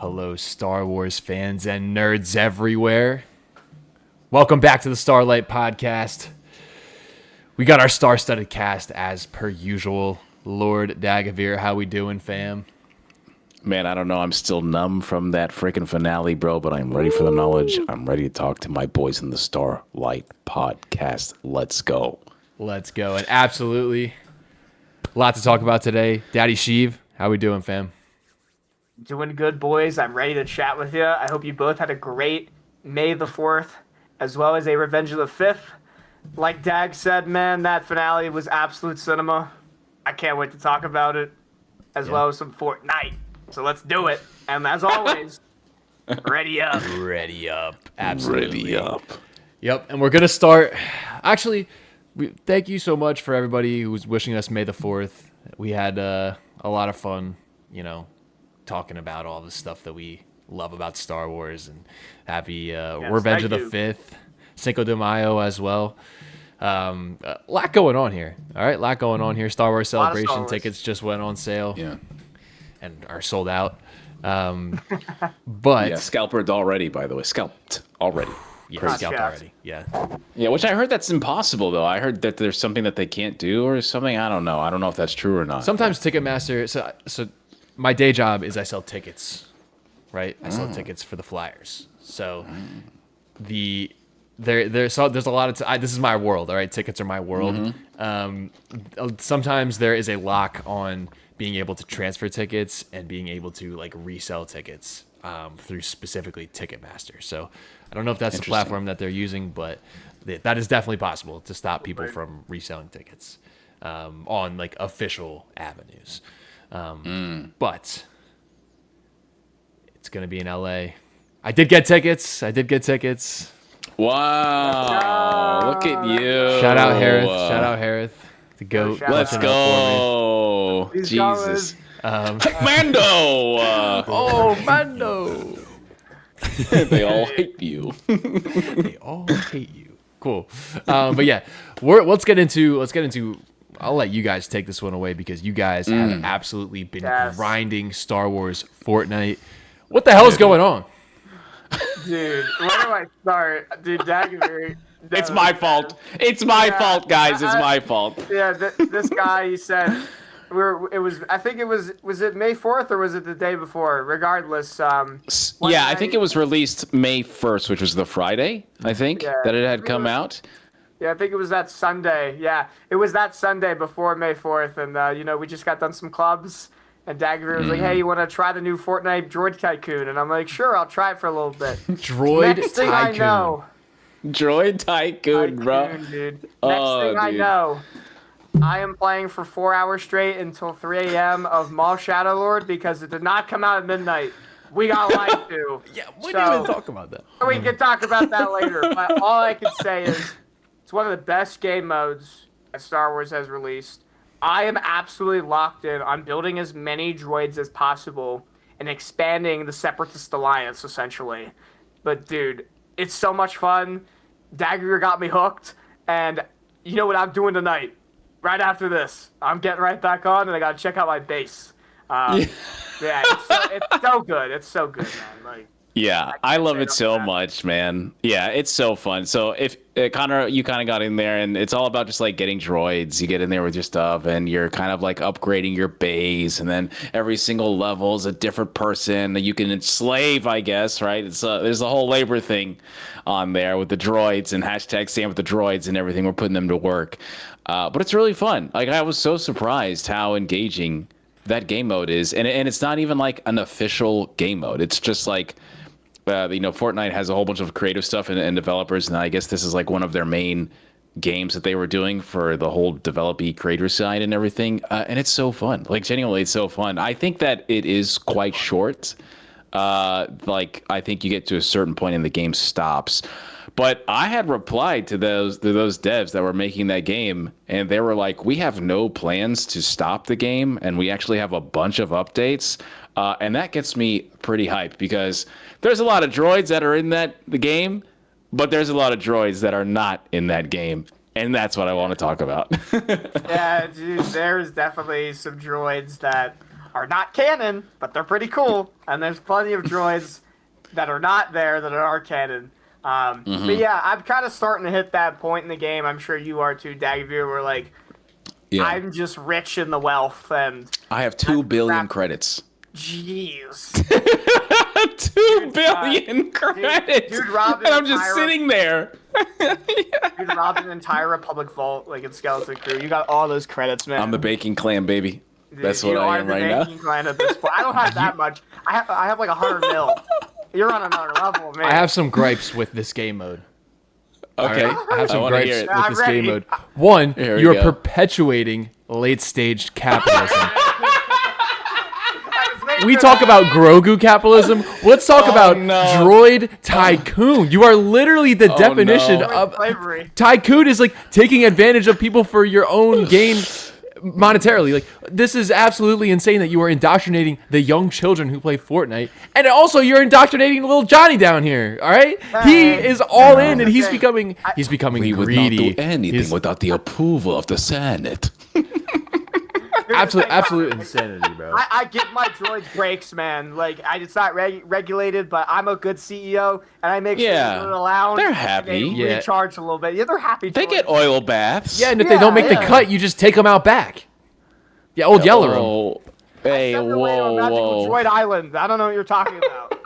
Hello, Star Wars fans and nerds everywhere. Welcome back to the Starlight podcast. We got our star-studded cast as per usual. Lord Dagovere, how we doing, fam? Man, I don't know. I'm still numb from that freaking finale, bro, but I'm ready for the knowledge. I'm ready to talk to my boys in the Starlight podcast. Let's go. Let's go. And absolutely, a lot to talk about today. Daddy Sheev, how we doing, fam? Doing good, boys. I'm ready to chat with you. I hope you both had a great May the 4th, as well as a Revenge of the 5th. Like Dag said, man, that finale was absolute cinema. I can't wait to talk about it, as well as some Fortnite. So let's do it. And as always, ready up. Ready up. Absolutely. Ready up. Yep. And we're going to start. Actually, thank you so much for everybody who was wishing us May the 4th. We had a lot of fun, talking about all the stuff that we love about Star Wars, and happy Revenge of the 5th, Cinco de Mayo as well. A lot going on here. All right, lot going on here. Star Wars Celebration tickets just went on sale. Yeah. And are sold out. But yeah, scalpered already, by the way. Scalped already. Yeah, scalped already. Yeah. Yeah, which I heard that's impossible, though. I heard that there's something that they can't do or something. I don't know. I don't know if that's true or not. Sometimes Ticketmaster. So my day job is I sell tickets, right? I sell tickets for the Flyers. So there's a lot of this is my world. All right, tickets are my world. Sometimes there is a lock on being able to transfer tickets and being able to resell tickets through specifically Ticketmaster. So I don't know if that's the platform that they're using, but that is definitely possible to stop people from reselling tickets on official avenues. But it's gonna be in LA. I did get tickets. Wow! Look at you! Shout out Harith. The GOAT. Let's go! Jesus. Mando! Mando! They all hate you. They all hate you. Cool. But yeah, let's get into. I'll let you guys take this one away because you guys have absolutely been grinding Star Wars Fortnite. What the hell is going on? Dude, where do I start? Dude, Dagovere. It's my fault. It's my fault, guys. It's my fault. Yeah, this guy, he said, I think it was it May 4th or was it the day before? Regardless. I think it was released May 1st, which was the Friday, I think, that it had come out. Yeah, I think it was that Sunday. Yeah, it was that Sunday before May 4th. And, we just got done some clubs. And Dagovere was like, hey, you want to try the new Fortnite Droid Tycoon? And I'm like, sure, I'll try it for a little bit. Next thing I know. Droid Tycoon, bro. Dude. I know, I am playing for 4 hours straight until 3 a.m. of Maul Shadow Lord because it did not come out at midnight. We got lied to. Yeah, we didn't even talk about that. We can talk about that later. But all I can say is it's one of the best game modes that Star Wars has released. I am absolutely locked in on building as many droids as possible and expanding the Separatist Alliance, essentially. But, dude, it's so much fun. Dagovere got me hooked. And you know what I'm doing tonight? Right after this, I'm getting right back on, and I got to check out my base. It's so good. It's so good, man. Yeah, I love it so much, man. Yeah, it's so fun. So if Connor, you kind of got in there, and it's all about just getting droids. You get in there with your stuff, and you're kind of upgrading your base, and then every single level is a different person that you can enslave, I guess, right? There's a whole labor thing on there with the droids and hashtag stand with the droids and everything. We're putting them to work, but it's really fun. I was so surprised how engaging that game mode is, and it's not even an official game mode. It's just Fortnite has a whole bunch of creative stuff and developers, and I guess this is one of their main games that they were doing for the whole developy creator side and everything. And it's so fun. Genuinely, it's so fun. I think that it is quite short. I think you get to a certain point and the game stops. But I had replied to those devs that were making that game, and they were like, we have no plans to stop the game, and we actually have a bunch of updates. And that gets me pretty hyped because there's a lot of droids that are in the game, but there's a lot of droids that are not in that game. And that's what I want to talk about. Yeah, dude, there's definitely some droids that are not canon, but they're pretty cool. And there's plenty of droids that are not there that are canon. But yeah, I'm kind of starting to hit that point in the game. I'm sure you are too, Dagovere, where like I'm just rich in the wealth, and I have 2 billion credits. Jeez. 2 billion credits. Dude robbed and I'm just sitting there. Dude robbed an entire Republic vault like in Skeleton Crew. You got all those credits, man. I'm the Baking Clan, baby. Dude, That's what I am right now. Baking Clan at this point. I don't have that much. I have like 100 mil. You're on another level, man. I have some gripes with this game mode. Okay. Right? I have some gripes with I'm this ready. game mode. One, Here we you're go. perpetuating late-stage capitalism. We talk about Grogu capitalism. Let's talk about Droid Tycoon. You are literally the definition of slavery. Tycoon is like taking advantage of people for your own gain monetarily. Like, this is absolutely insane that you are indoctrinating the young children who play Fortnite, and also you're indoctrinating little Johnny down here. All right, he is all in, and he's becoming We would greedy. not do anything without the approval of the Senate. Absolute insanity, bro. I give my droids breaks, man. Like, it's not regulated, but I'm a good CEO, and I make sure they're allowed. They're happy. They recharge a little bit. Yeah, they're happy. They get oil baths. Yeah, and if they don't make the cut, you just take them out back. Yeah, old Yeller 'em. Oh, hey, whoa. Droid Island. I don't know what you're talking about.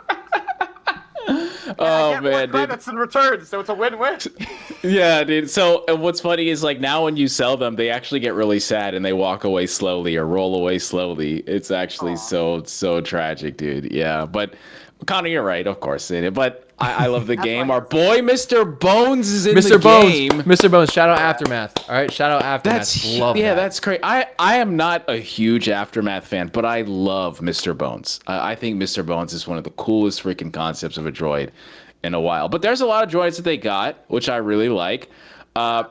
Oh, I get man, more dude. credits in return, so it's a win-win. Yeah, dude. So what's funny is like now when you sell them, they actually get really sad and they walk away slowly or roll away slowly. It's actually so tragic, dude. Yeah, but Connor, you're right, of course. But I love the game. Our boy, Mr. Bones, is in the game. Mr. Bones, shout out Aftermath. All right, shout out Aftermath. Love that. That's great. I am not a huge Aftermath fan, but I love Mr. Bones. I think Mr. Bones is one of the coolest freaking concepts of a droid in a while. But there's a lot of droids that they got, which I really like.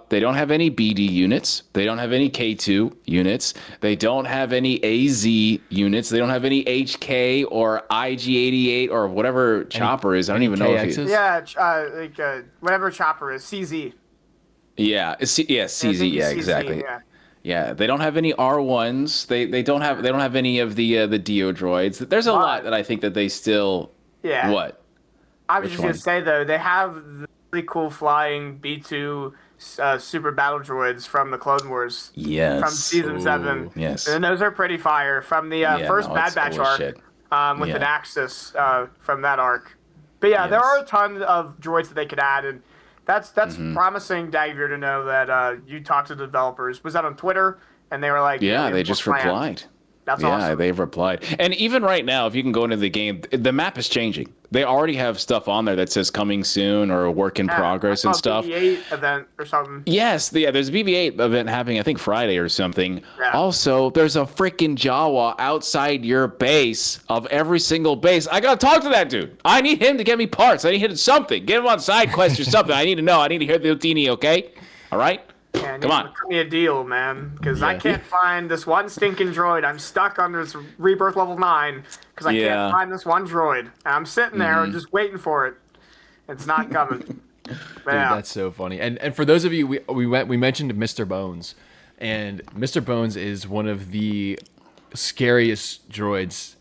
They don't have any BD units. They don't have any K2 units. They don't have any AZ units. They don't have any HK or IG-88 or whatever Chopper is. I don't even know if he... Yeah, whatever Chopper is, CZ. Yeah, CZ. Yeah, exactly. Yeah, they don't have any R1s. They don't have any of the Dio droids. There's a lot that I think that they still... Yeah. What? I was just going to say, though, they have the really cool flying B2 super battle droids from the Clone Wars. Yes. From Season 7. Yes. And those are pretty fire. From the first Bad Batch arc with an Axis from that arc. But yeah, there are a ton of droids that they could add. And that's promising, Dagovere, to know that you talked to the developers. Was that on Twitter? And they were like... Yeah, they just replied. That's awesome. Yeah, they've replied. And even right now, if you can go into the game, the map is changing. They already have stuff on there that says coming soon or work in progress and stuff. BB-8 event or something. Yes, there's a BB-8 event happening, I think Friday or something. Yeah. Also, there's a freaking Jawa outside your base of every single base. I gotta talk to that dude. I need him to get me parts. I need him to something. Get him on side quest or something. I need to know. I need to hear the Houdini, okay? All right? Yeah, come on. Cut me a deal, man, because I can't find this one stinking droid. I'm stuck under this rebirth level 9 because I can't find this one droid. And I'm sitting there just waiting for it. It's not coming. Dude, that's so funny. And for those of you, we mentioned Mr. Bones, and Mr. Bones is one of the scariest droids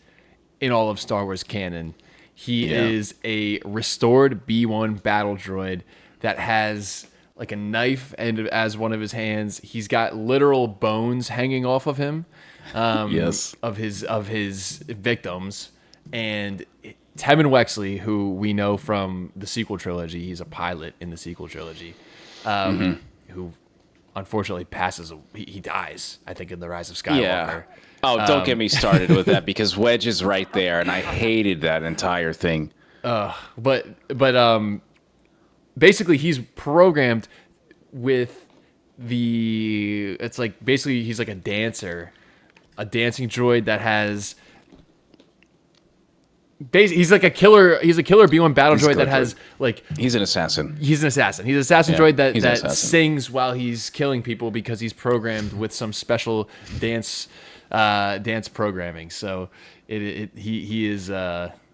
in all of Star Wars canon. He is a restored B1 battle droid that has like a knife and as one of his hands. He's got literal bones hanging off of him, of his victims. And Tevin Wexley, who we know from the sequel trilogy, he's a pilot in the sequel trilogy, who unfortunately he dies, I think, in The Rise of Skywalker. Yeah. Oh, don't get me started with that, because Wedge is right there, and I hated that entire thing. But basically he's programmed with it's like basically he's like a dancing droid that has he's like a killer B1 battle droid that has like he's an assassin droid that sings while he's killing people because he's programmed with some special dance programming. So he is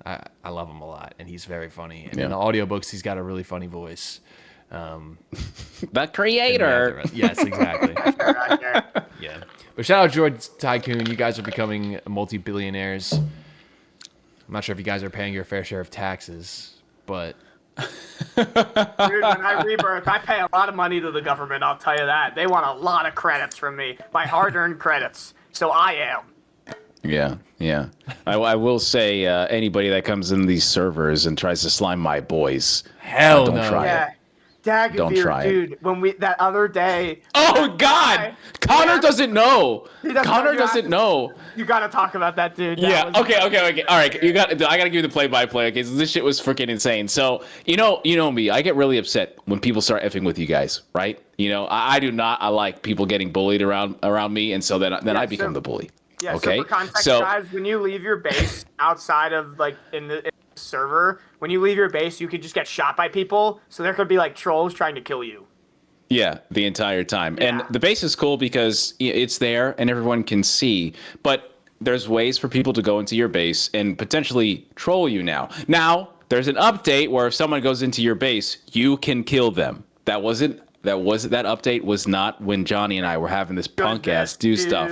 I love him a lot, and he's very funny. And in the audiobooks, he's got a really funny voice. The creator. Yes, exactly. Yeah. Yeah. But shout out Droid Tycoon. You guys are becoming multi-billionaires. I'm not sure if you guys are paying your fair share of taxes, but... Dude, when I rebirth, I pay a lot of money to the government, I'll tell you that. They want a lot of credits from me. My hard-earned credits. So I am. Yeah. I will say, anybody that comes in these servers and tries to slime my boys, Hell don't no. try it. Dagovere, Don't try it. dude, when we that other day. Oh God! Connor doesn't know. Connor you doesn't know. You gotta talk about that, dude. Yeah. Okay. All right. I gotta give you the play-by-play. Okay. So this shit was freaking insane. So you know me. I get really upset when people start effing with you guys, right? You know, I do not. I like people getting bullied around me, and so then I become the bully. Yeah. Okay. So for context, guys, when you leave your base outside of like in the server, when you leave your base, you could just get shot by people. So there could be like trolls trying to kill you. Yeah, the entire time. Yeah. And the base is cool because it's there and everyone can see. But there's ways for people to go into your base and potentially troll you now. Now, there's an update where if someone goes into your base, you can kill them. That update was not when Johnny and I were having this punk ass do stuff.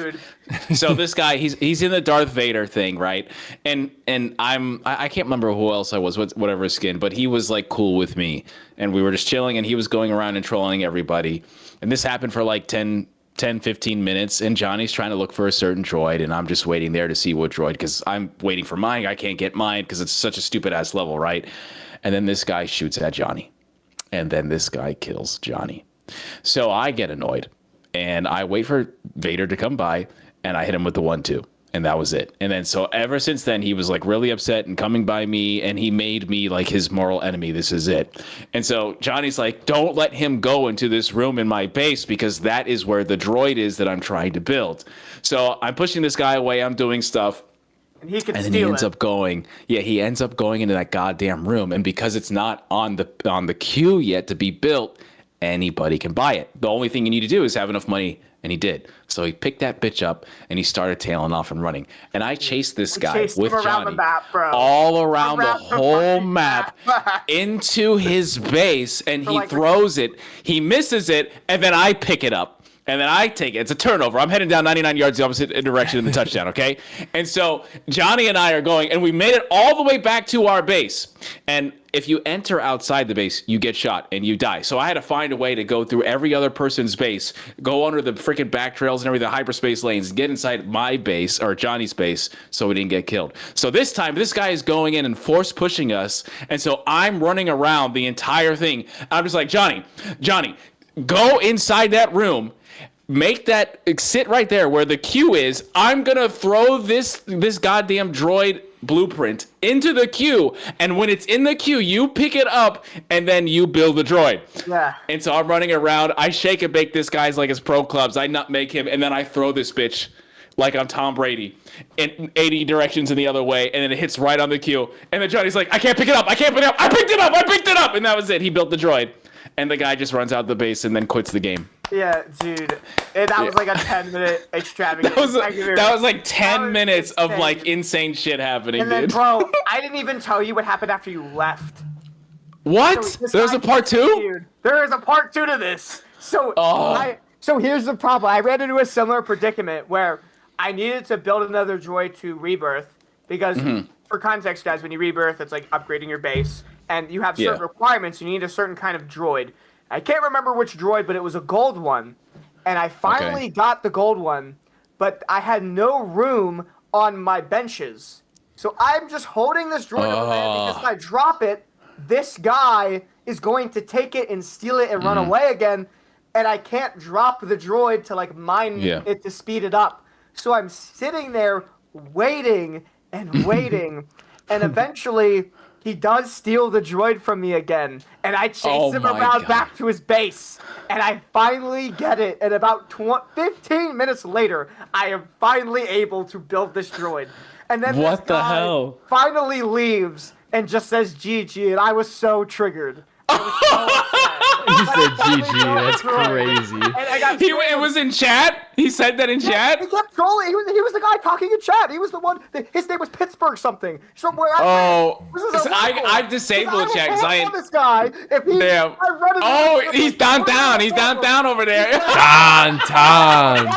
So this guy, he's in the Darth Vader thing, right? And I can't remember who else I was, whatever skin, but he was like cool with me, and we were just chilling, and he was going around and trolling everybody. And this happened for like 15 minutes, and Johnny's trying to look for a certain droid, and I'm just waiting there to see what droid, because I'm waiting for mine. I can't get mine because it's such a stupid ass level, right? And then this guy shoots at Johnny. And then this guy kills Johnny. So I get annoyed, and I wait for Vader to come by, and I hit him with the 1-2, and that was it. And then so ever since then, he was like really upset and coming by me, and he made me like his moral enemy. This is it. And so Johnny's like, don't let him go into this room in my base, because that is where the droid is that I'm trying to build. So I'm pushing this guy away. I'm doing stuff. And he then he ends up going into that goddamn room, and because it's not on the queue yet to be built, anybody can buy it. The only thing you need to do is have enough money, and he did. So he picked that bitch up and he started tailing off and running. And I chased this guy with Johnny all around the whole map into his base, and he throws it, he misses it, and then I pick it up. And then I take it. It's a turnover. I'm heading down 99 yards the opposite direction in the touchdown, okay? And so Johnny and I are going, and we made it all the way back to our base. And if you enter outside the base, you get shot and you die. So I had to find a way to go through every other person's base, go under the freaking back trails and everything, the hyperspace lanes, get inside my base, or Johnny's base, so we didn't get killed. So this time, this guy is going in and force pushing us. And so I'm running around the entire thing. I'm just like, Johnny, go inside that room. Make that sit right there where the queue is. I'm gonna throw this goddamn droid blueprint into the queue, and when it's in the queue, you pick it up and then you build the droid. Yeah. And so I'm running around. I shake and bake this guy's like his pro clubs. I nutmeg him, and then I throw this bitch like I'm Tom Brady in 80 directions in the other way, and then it hits right on the queue. And then Johnny's like, I can't pick it up. I picked it up, and that was it. He built the droid, and the guy just runs out the base and then quits the game. Yeah, dude. That was like a 10-minute extravagance. That was like 10 minutes of like insane shit happening, and then, dude. bro, I didn't even tell you what happened after you left. What? So There's a part 2? There is a part 2 to this. So so here's the problem. I ran into a similar predicament where I needed to build another droid to rebirth, because for context, guys, when you rebirth, it's like upgrading your base, and you have certain requirements. You need a certain kind of droid. I can't remember which droid, but it was a gold one. And I finally got the gold one, but I had no room on my benches. So I'm just holding this droid over there, because if I drop it, this guy is going to take it and steal it and run away again. And I can't drop the droid to like mine it to speed it up. So I'm sitting there waiting and waiting. And eventually he does steal the droid from me again, and I chase him around back to his base, and I finally get it. And about 15 minutes later, I am finally able to build this droid. And then what the hell? Finally leaves and just says GG, and I was so triggered. You said GG. That's crazy. It was in chat? He said that in chat? He kept trolling. He was the guy talking in chat. He was the one. His name was Pittsburgh something. Somewhere. I've disabled chat because I this guy. If he, damn. I he's downtown. He's downtown over there. Downtown.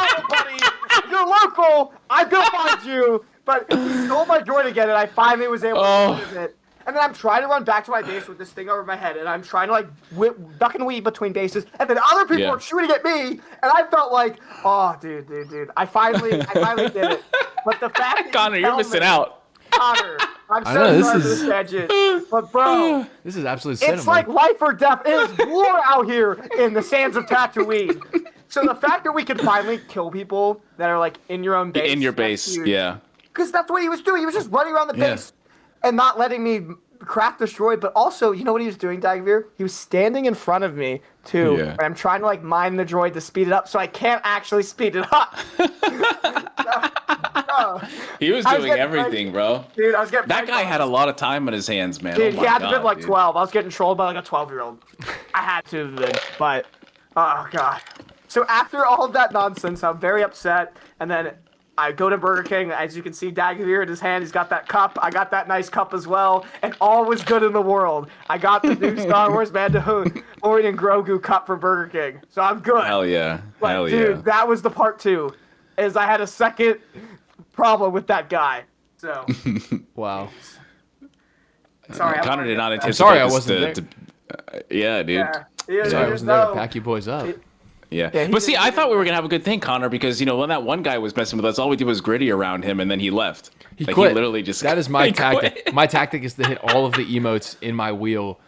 careful! I'm gonna find you! But he stole my droid again, and I finally was able to get it. And then I'm trying to run back to my base with this thing over my head, and I'm trying to, like, duck and weave between bases, and then other people are shooting at me, and I felt like, oh, dude. I finally did it. But the fact that Connor, you're missing out. Connor, I'm so sorry for this tangent. But, bro, this is absolute cinema. It's like life or death. It is war out here in the sands of Tatooine. So the fact that we could finally kill people that are, like, in your own base. In your base, yeah. Because that's what he was doing. He was just running around the base. And not letting me craft this droid, but also, you know what he was doing, Dagovere? He was standing in front of me, too, and I'm trying to, like, mine the droid to speed it up, so I can't actually speed it up. He was doing everything, bro. Dude, I was getting that guy had a lot of time on his hands, man. Dude, he had to be like 12. I was getting trolled by, like, a 12-year-old. I had to have been, but, oh, God. So after all of that nonsense, I'm very upset, and then I go to Burger King. As you can see, Dagovere in his hand, he's got that cup. I got that nice cup as well, and all was good in the world. I got the new Star Wars Mandalorian and Grogu cup from Burger King, so I'm good. Hell yeah. But, dude, that was the part 2, is I had a second problem with that guy. So. Wow. Sorry, Connor did not anticipate. I'm sorry I wasn't there. Yeah, dude. Yeah, sorry I wasn't there to pack you boys up. Yeah, but see, I thought we were gonna have a good thing, Connor, because when that one guy was messing with us, all we did was gritty around him, and then he left. He quit. He literally just. That is my tactic. Quit. My tactic is to hit all of the emotes in my wheel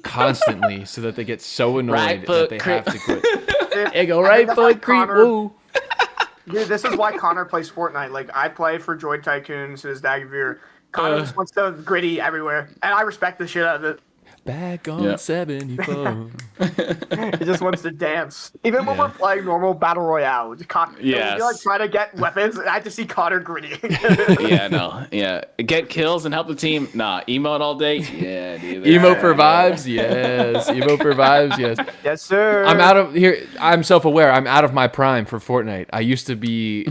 constantly, so that they get so annoyed that they have to quit. Hey, go right foot creep. Woo. Dude, this is why Connor plays Fortnite. Like, I play for Droid Tycoon, so does Dagovere. Connor just wants to gritty everywhere, and I respect the shit out of it. Back on 74. He just wants to dance. Even when we're playing normal Battle Royale. You're like trying to get weapons, and I just see Connor gritty. Get kills and help the team. Nah, emote all day. Yeah, dude. Emote for vibes, yes. Emote for vibes, yes. Yes, sir. I'm self-aware. I'm out of my prime for Fortnite. I used to be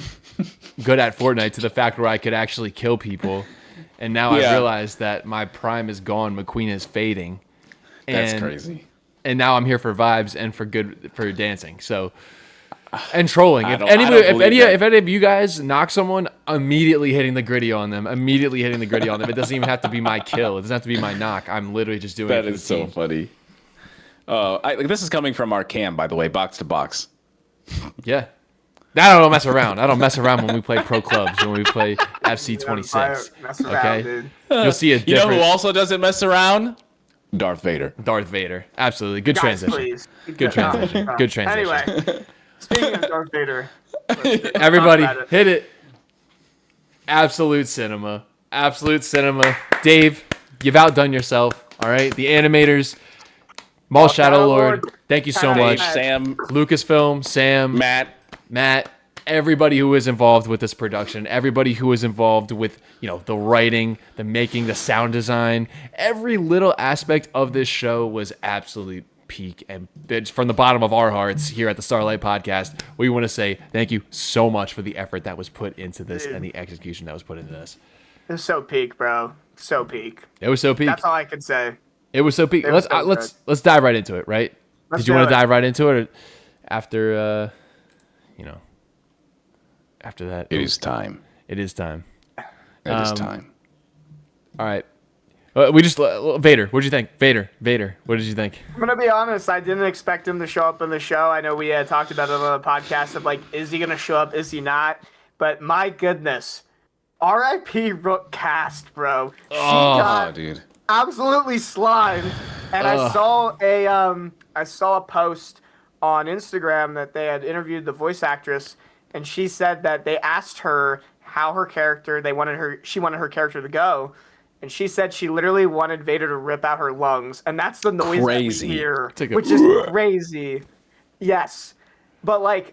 good at Fortnite to the fact where I could actually kill people. And now I realize that my prime is gone. McQueen is fading. That's crazy. And now I'm here for vibes and for dancing. So, and trolling. If any of you guys knock someone, immediately hitting the gritty on them. It doesn't even have to be my kill. It doesn't have to be my knock. I'm literally just doing it for the team. That is so funny. This is coming from our cam, by the way, box to box. Yeah. I don't mess around. I don't mess around when we play pro clubs, when we play FC26. Okay? Dude. You'll see a difference. You know who also doesn't mess around? Darth Vader. Absolutely. Good transition. Good transition. Anyway, speaking of Darth Vader. Everybody, hit it. Absolute cinema. Dave, you've outdone yourself. All right? The animators, Maul Shadow Lord, thank you so much. Sam. Lucasfilm, Sam. Matt, everybody who was involved with this production, everybody who was involved with, the writing, the making, the sound design, every little aspect of this show was absolute peak. And from the bottom of our hearts here at the Starlight Podcast, we want to say thank you so much for the effort that was put into this and the execution that was put into this. It was so peak, bro. So peak. It was so peak. That's all I can say. It was so peak. Let's dive right into it, right? Did you want to dive right into it, or after after that? It is time. It is time. All right. Vader. What'd you think? Vader. What did you think? I'm gonna be honest. I didn't expect him to show up in the show. I know we had talked about it on the podcast of is he gonna show up? Is he not? But my goodness, R.I.P. Rook cast, bro. She got absolutely slimed. And I saw a post on Instagram that they had interviewed the voice actress, and she said that they asked her how she wanted her character to go. And she said she literally wanted Vader to rip out her lungs. And that's the noise that we hear, which is crazy. Yes. But,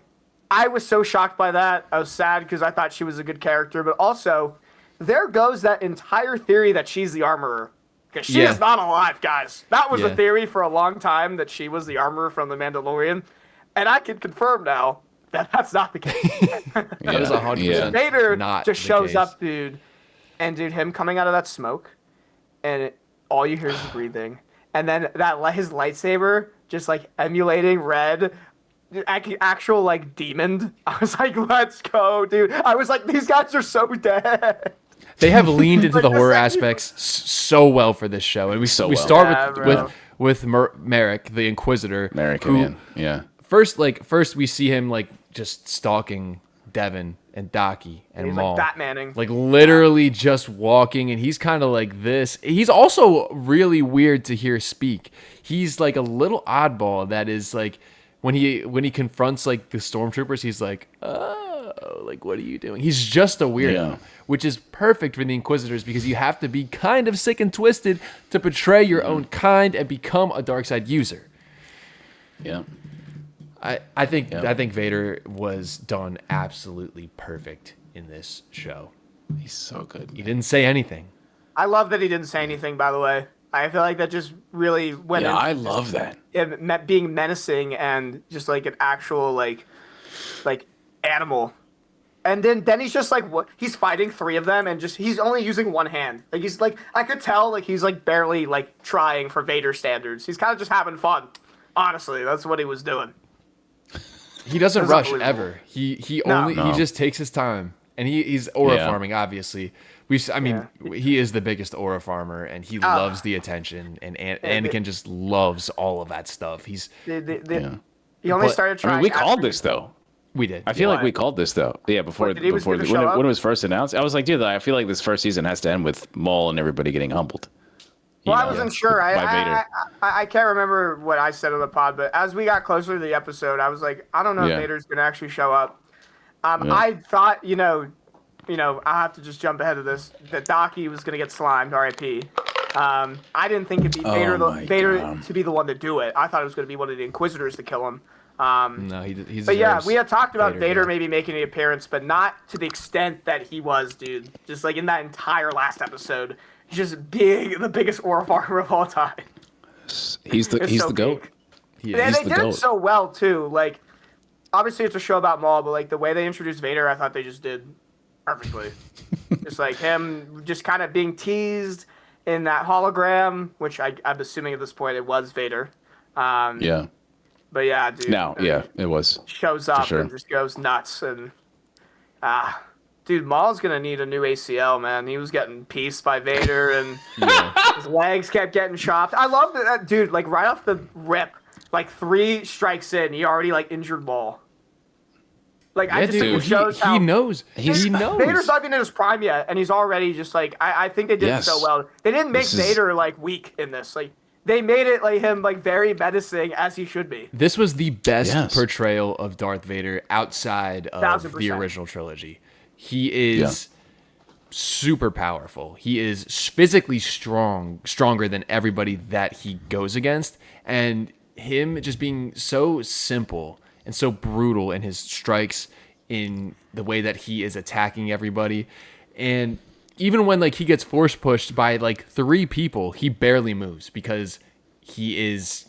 I was so shocked by that. I was sad because I thought she was a good character. But also, there goes that entire theory that she's the Armorer. Because she is not alive, guys. That was a theory for a long time, that she was the Armorer from The Mandalorian. And I can confirm now that that's not the case. That is 100% Vader not just shows up, dude. And, dude, him coming out of that smoke, and all you hear is breathing. And then his lightsaber just, emulating red. actual like demon. I was like, let's go, dude. I was like, these guys are so dead. They have leaned into Like, the the horror second- aspects so well for this show, and we So we well. start Yeah, bro. with Merrick, the Inquisitor, American who man. Yeah. first we see him like just stalking Devin and Docky and He's Maul, like Batmaning. like literally just walking, and he's kind of like this. He's also really weird to hear speak. He's like a little oddball that is like when he confronts like the stormtroopers, he's like, oh, like what are you doing? He's just a weirdo, Yeah. which is perfect for the Inquisitors because you have to be kind of sick and twisted to portray your own kind and become a dark side user. Yeah. I think Vader was done absolutely perfect in this show. He's so good. He didn't say anything. I love that he didn't say anything. By the way, I feel like that just really went. Yeah, into I love that. it being menacing and just like an actual like animal. And then he's just like, what? He's fighting three of them, and just he's only using one hand. Like he's like, I could tell like he's like barely like trying for Vader standards. He's kind of just having fun. Honestly, that's what he was doing. He doesn't That's rush unbelievable. ever. He No. only he No. just takes his time, and he's aura Yeah. farming. Obviously, he is the biggest aura farmer, and he loves the attention. And Anakin just loves all of that stuff. He He only But- started I trying. mean, we called after- this though. We did. I feel like Why? we called this though. Yeah, before What, that he was gonna show up? when it was first announced, I was like, dude, I feel like this first season has to end with Maul and everybody getting humbled. You Well, I know, wasn't sure. by Vader. I can't remember what I said on the pod, but as we got closer to the episode, I was like, I don't know Yeah. if Vader's gonna actually show up. Yeah. I thought, I have to just jump ahead of this. That Docky was gonna get slimed, R.I.P. I didn't think it'd be Oh my Vader God. to be the one to do it. I thought it was gonna be one of the Inquisitors to kill him. No, he's. But yeah, we had talked about Vader yeah. maybe making an appearance, but not to the extent that he was, dude. Just like in that entire last episode, just the biggest aura farmer of all time. He's the It's he's so the goat. big. He And is. they the did it goat. so well too. Like, obviously it's a show about Maul, but like the way they introduced Vader, I thought they just did perfectly. Just like him, just kind of being teased in that hologram, which I'm assuming at this point it was Vader. Yeah. But yeah, dude. Now, yeah, it was. Shows up sure. and just goes nuts and dude, Maul's gonna need a new ACL, man. He was getting pieced by Vader and his legs kept getting chopped. I love that dude, like right off the rip, like 3 strikes in, he already like injured Maul. Like I Yeah, just dude, think it shows how he knows. He knows. Vader's not even in his prime yet, and he's already just like I think they did it so Yes. well. They didn't make This is- Vader like weak in this. Like they made it like him like very menacing as he should be. This was the best Yes. portrayal of Darth Vader outside of 1000%. the original trilogy. He is super powerful. He is physically stronger than everybody that he goes against. And him just being so simple and so brutal in his strikes, in the way that he is attacking everybody. And even when like he gets force pushed by like 3 people, he barely moves because he is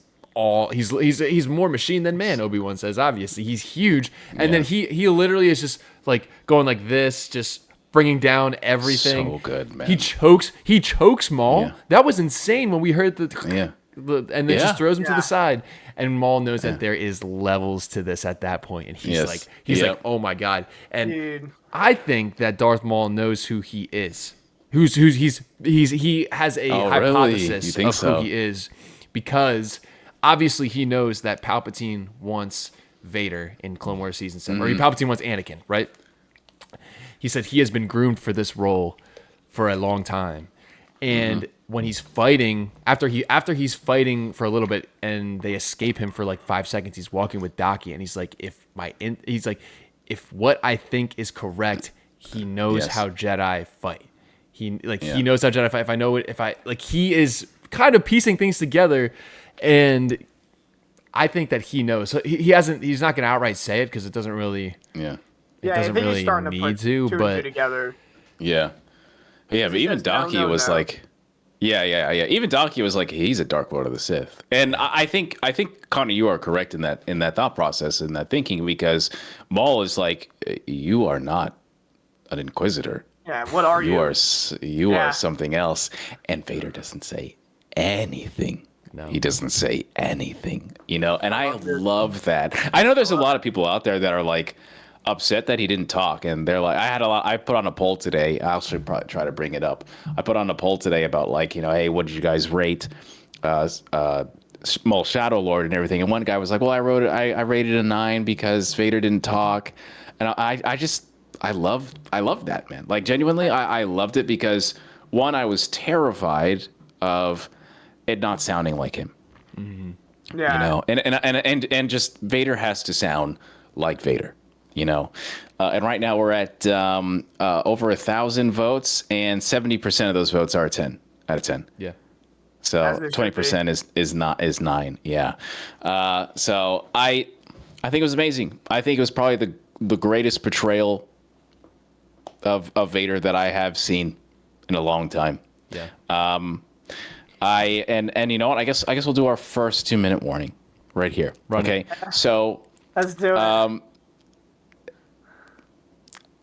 he's more machine than man. Obi-Wan says, obviously he's huge, and then he literally is just like going like this, just bringing down everything. So good, man. He chokes Maul. Yeah. That was insane when we heard Yeah. and then Yeah. just throws him to Yeah. the side. And Maul knows that there is levels to this at that point, and he's Yes. like Yep. oh my god. And Dude. I think that Darth Maul knows who he is. He has a Oh, really? hypothesis You think of so? who he is, because obviously he knows that Palpatine wants Vader in Clone Wars season 7, or Palpatine wants Anakin, right? He said he has been groomed for this role for a long time, and when he's fighting, after he's fighting for a little bit, and they escape him for like 5 seconds, he's walking with Daki, and he's like, if what I think is correct, he knows Yes. how Jedi fight. He Yeah. knows how Jedi fight. If I know it, he is kind of piecing things together, and I think that he knows. So he's not going to outright say it because it doesn't really. Yeah. It Yeah, I doesn't think really he's starting to need put to, 2 and but 2 together. Yeah. Yeah, but He even says, "No, Daki no, was no." like, yeah. Even Daki was like, he's a Dark Lord of the Sith, and I think Connor, you are correct in that thought process, in that thinking, because Maul is like, you are not an Inquisitor. Yeah, what are you? You Yeah. are something else, and Vader doesn't say anything No. He doesn't say anything, and I love that. I know there's a lot of people out there that are like upset that he didn't talk, and they're like, I put on a poll today. I'll actually probably try to bring it up. I put on a poll today about like, hey, what did you guys rate Maul Shadow Lord and everything? And one guy was like, well, I rated a 9 because Vader didn't talk, and I love that, man. Like genuinely, I loved it because one, I was terrified of it not sounding like him. Mm-hmm. Yeah. And just Vader has to sound like Vader, and right now we're at over 1,000 votes, and 70% of those votes are 10 out of 10. Yeah. So 20% is 9. Yeah. So I think it was amazing. I think it was probably the greatest portrayal of Vader that I have seen in a long time. Yeah. And you know what? I guess we'll do our first 2-minute warning right here. Okay. So Let's do it.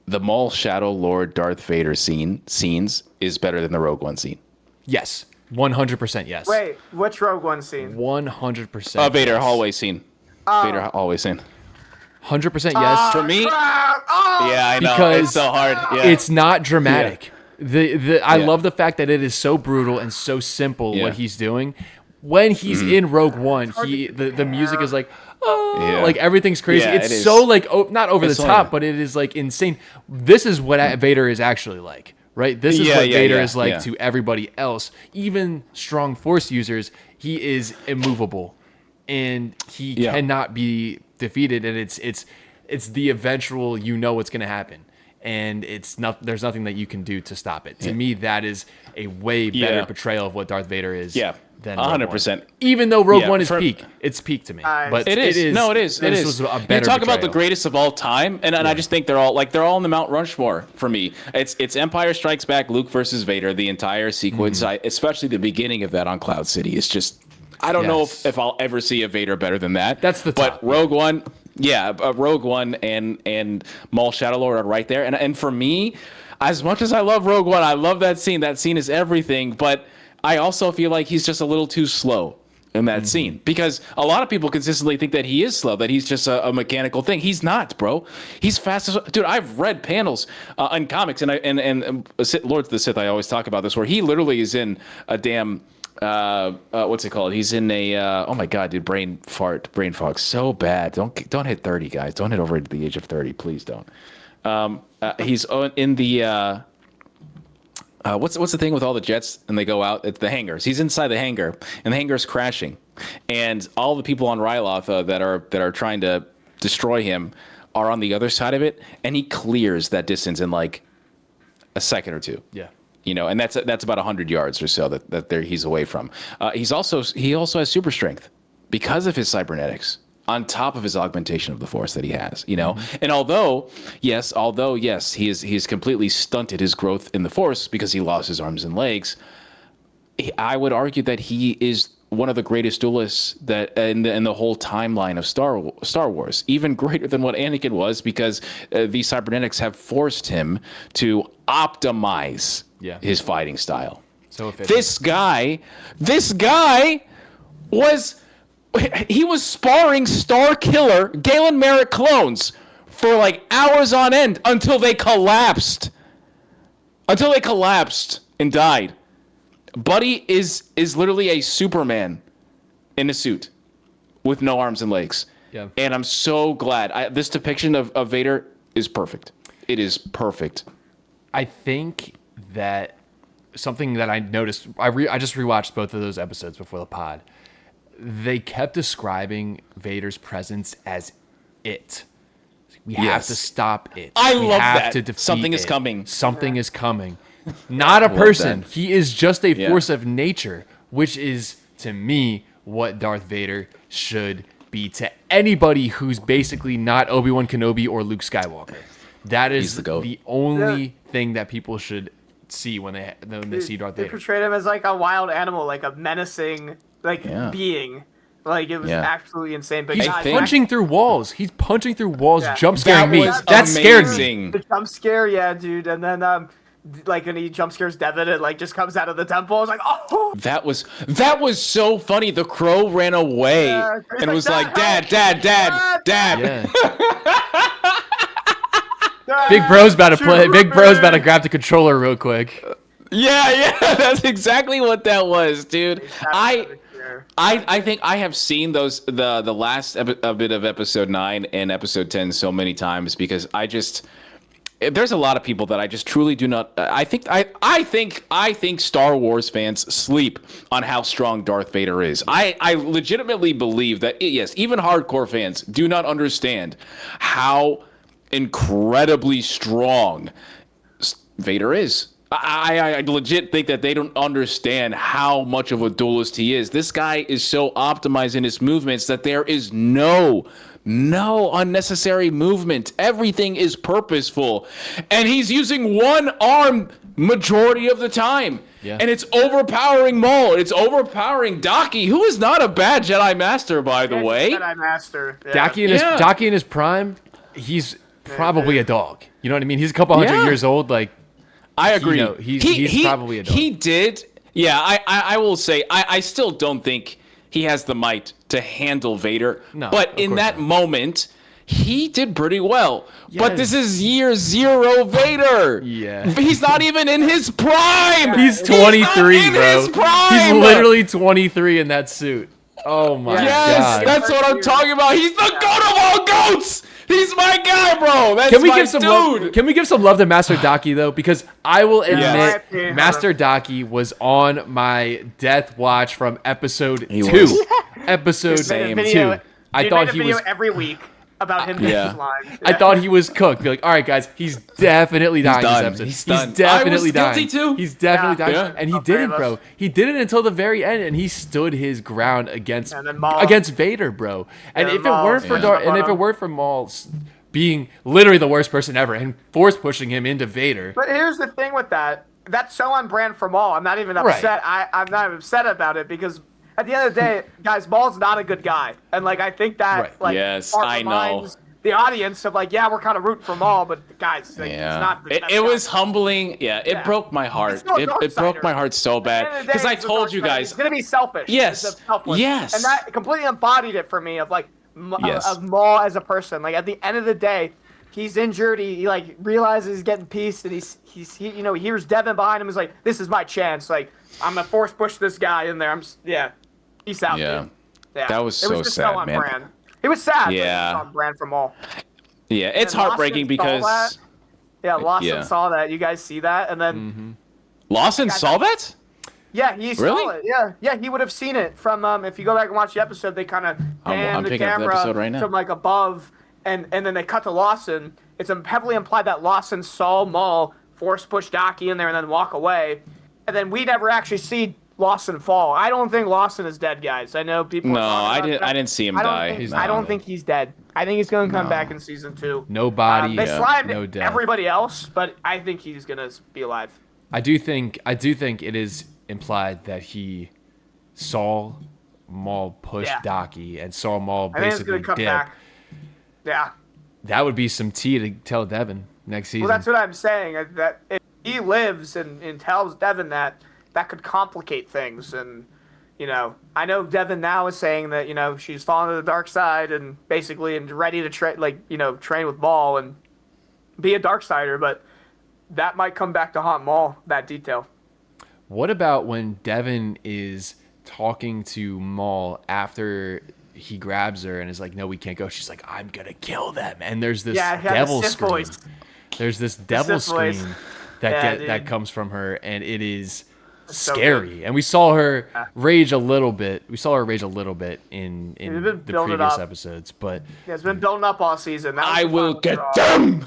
the Maul Shadow Lord Darth Vader scenes is better than the Rogue One scene. Yes. 100% yes. Wait, which Rogue One scene? 100%. Vader yes. hallway scene. Vader hallway scene. 100% yes. For me, Oh! yeah, I know. Because it's so hard. Yeah. It's not dramatic. I Yeah. love the fact that it is so brutal and so simple Yeah. what he's doing. When he's in Rogue One, the music is like, oh, Yeah. like everything's crazy. Yeah, it's it is. so like not over It's the so- top, but it is like insane. This is what Vader is actually like, right? This is Yeah, what yeah, Vader yeah, is like yeah. to everybody else, even strong Force users. He is immovable, and he Yeah. cannot be defeated. And it's the eventual. What's going to happen. And there's nothing that you can do to stop it. To me, that is a way better Yeah. portrayal of what Darth Vader is. Yeah, than Rogue 100%. One. Even though Rogue Yeah, One is for- peak, it's peak to me. But It is. No, it is. It this is. was a You better talk about the portrayal. greatest of all time, and I just think they're all in the Mount Rushmore for me. It's Empire Strikes Back, Luke versus Vader, the entire sequence, especially the beginning of that on Cloud City is just. I don't know Yes. if I'll ever see a Vader better than that. That's the top, But Rogue One, Rogue One and Maul Shadow Lord are right there, and for me, as much as I love Rogue One, I love that scene. That scene is everything, but I also feel like he's just a little too slow in that scene because a lot of people consistently think that he is slow, that he's just a mechanical thing. He's not, bro. He's fast as dude. I've read panels in comics and Lords of the Sith. I always talk about this where he literally is in a damn what's it called? He's in a oh my god, dude, brain fog, so bad. Don't hit 30, guys. Don't hit over the age of 30, please don't. He's in the what's the thing with all the jets and they go out? It's the hangars. He's inside the hangar and the hangar is crashing, and all the people on Ryloth that are trying to destroy him are on the other side of it, and he clears that distance in like a second or two. Yeah. And that's about 100 yards or so that he's away from. He also has super strength because of his cybernetics, on top of his augmentation of the Force that he has, And although yes, he's completely stunted his growth in the Force because he lost his arms and legs, I would argue that he is one of the greatest duelists that in the whole timeline of Star Wars, even greater than what Anakin was, because these cybernetics have forced him to optimize his fighting style. So if this guy was sparring Star Killer Galen Merrick clones for like hours on end until they collapsed and died. Buddy is literally a Superman in a suit with no arms and legs. Yeah. And I'm so glad. This depiction of Vader is perfect. It is perfect. I think that something that I noticed, I just rewatched both of those episodes before the pod. They kept describing Vader's presence as it. We have to stop it. I we love have that. To defeat Something is it. coming. Something is coming. Not a person. that. He is just a force of nature, which is, to me, what Darth Vader should be to anybody who's basically not Obi-Wan Kenobi or Luke Skywalker. That is the GOAT. the only thing that people should see when they see Darth They Vader. portrayed him as like a wild animal, like a menacing being. Like it was absolutely insane. But He's God, punching through walls. He's punching through walls, Yeah. jump scaring me. was That scared me. amazing. the jump scare, yeah, dude. And then like, and he jump scares Devin and like just comes out of the temple. I was like, oh. That was so funny. The crow ran away and was like, Dad. Yeah. Big Bro's about to play. Big Bro's about to grab the controller real quick. Yeah, that's exactly what that was, dude. I think I have seen those the last bit of episode 9 and episode 10 so many times because there's a lot of people that I just truly do not. I think Star Wars fans sleep on how strong Darth Vader is. I legitimately believe that yes, even hardcore fans do not understand how incredibly strong Vader is. I legit think that they don't understand how much of a duelist he is. This guy is so optimized in his movements that there is no unnecessary movement. Everything is purposeful. And he's using one arm majority of the time. Yeah. And it's overpowering Maul. It's overpowering Daki, who is not a bad Jedi Master, by the way. Jedi Master. Yeah. Daki in his prime, he's probably a dog. You know what I mean? He's a couple hundred years old. Like, I agree. He's probably a dog. He did. Yeah, I will say, I still don't think he has the might to handle Vader. No, but in that moment, he did pretty well. Yes. But this is year 0 Vader. Yeah. He's not even in his prime. He's 23, He's not bro. in his prime. He's literally 23 in that suit. Oh my Yes, god. that's what I'm talking about. He's the goat of all goats. He's my guy, bro. That's Can we my give some dude. love? Can we give some love to Master Daki though? Because I will admit, Yes. Master Daki was on my death watch from episode 2. was. Episode Made a 2. video- I Dude thought made a he video was. every week about him getting his lines. I thought he was cooked. Be like, all right, guys, he's definitely dying done. this episode. He's He's done. definitely I was dying. guilty too. He's definitely Yeah. dying, Yeah. and he All three didn't, of bro. us. He did it until the very end, and he stood his ground against And then Maul. Vader, bro. And Yeah, if Maul. it weren't for Yeah. and if it weren't for Maul being literally the worst person ever and force pushing him into Vader, But here's the thing with that. That's so on brand for Maul. I'm not even Right. upset. I'm not upset about it because at the end of the day, guys, Maul's not a good guy. And like I think that Right. like Yes, part I know. reminds the audience of like, yeah, we're kind of rooting for Maul, but guys, like, he's not the best It guy. was humbling. Yeah, it Yeah. broke my heart. He's still a It dark broke sider. my heart so At the bad end of the day, because I he's a told dark you sider. guys. He's gonna be selfish. Yes. He's selfless. Yes. And that completely embodied it for me of like Yes. of Maul as a person. Like at the end of the day, he's injured. He like realizes he's getting pieced, and he hears Devin behind him. Is like, this is my chance. Like I'm gonna force push this guy in there. Peace out. Yeah. Dude. Yeah. That was it was so just sad, so on man. brand. It was sad. Yeah. But it was on brand from Maul. Yeah, it's And heartbreaking Lawson saw because that. Yeah, Lawson Yeah. saw that. You guys see that, and then Lawson saw that. yeah, he saw Really? it. Yeah, he would have seen it from. If you go back and watch the episode, they kind of pan I'm the picking up the camera episode right now. from like above, and then they cut to Lawson. It's heavily implied that Lawson saw Maul force push Daki in there and then walk away, and then we never actually see Lawson fall. I don't think Lawson is dead, guys. I know people. No, are talking I about didn't. that. I didn't see him I don't die. think, No. I don't think he's dead. I think he's going to come back in season 2. no body, They slimed no death. everybody else, but I think he's gonna be alive. I do think it is implied that he saw Maul push Yeah. Daki and saw Maul I think it's basically gonna come dip. back. Yeah. That would be some tea to tell Devin next season. Well, that's what I'm saying. That if he lives and tells Devin that could complicate things. And I know Devin now is saying that she's fallen to the dark side and basically ready to train with Maul and be a Darksider, but that might come back to haunt Maul. That detail. What about when Devin is talking to Maul after he grabs her and is like, "No, we can't go." She's like, "I'm gonna kill them." And there's this Yeah, he had the devil Sith scream. voice. There's this devil Sith voice. scream Yeah, that dude. comes from her, and it is so scary. And we saw her rage a little bit. We saw her rage a little bit in We've been the building previous up. episodes, but Yeah, it's been building up all season. That was I the will final get straw. them.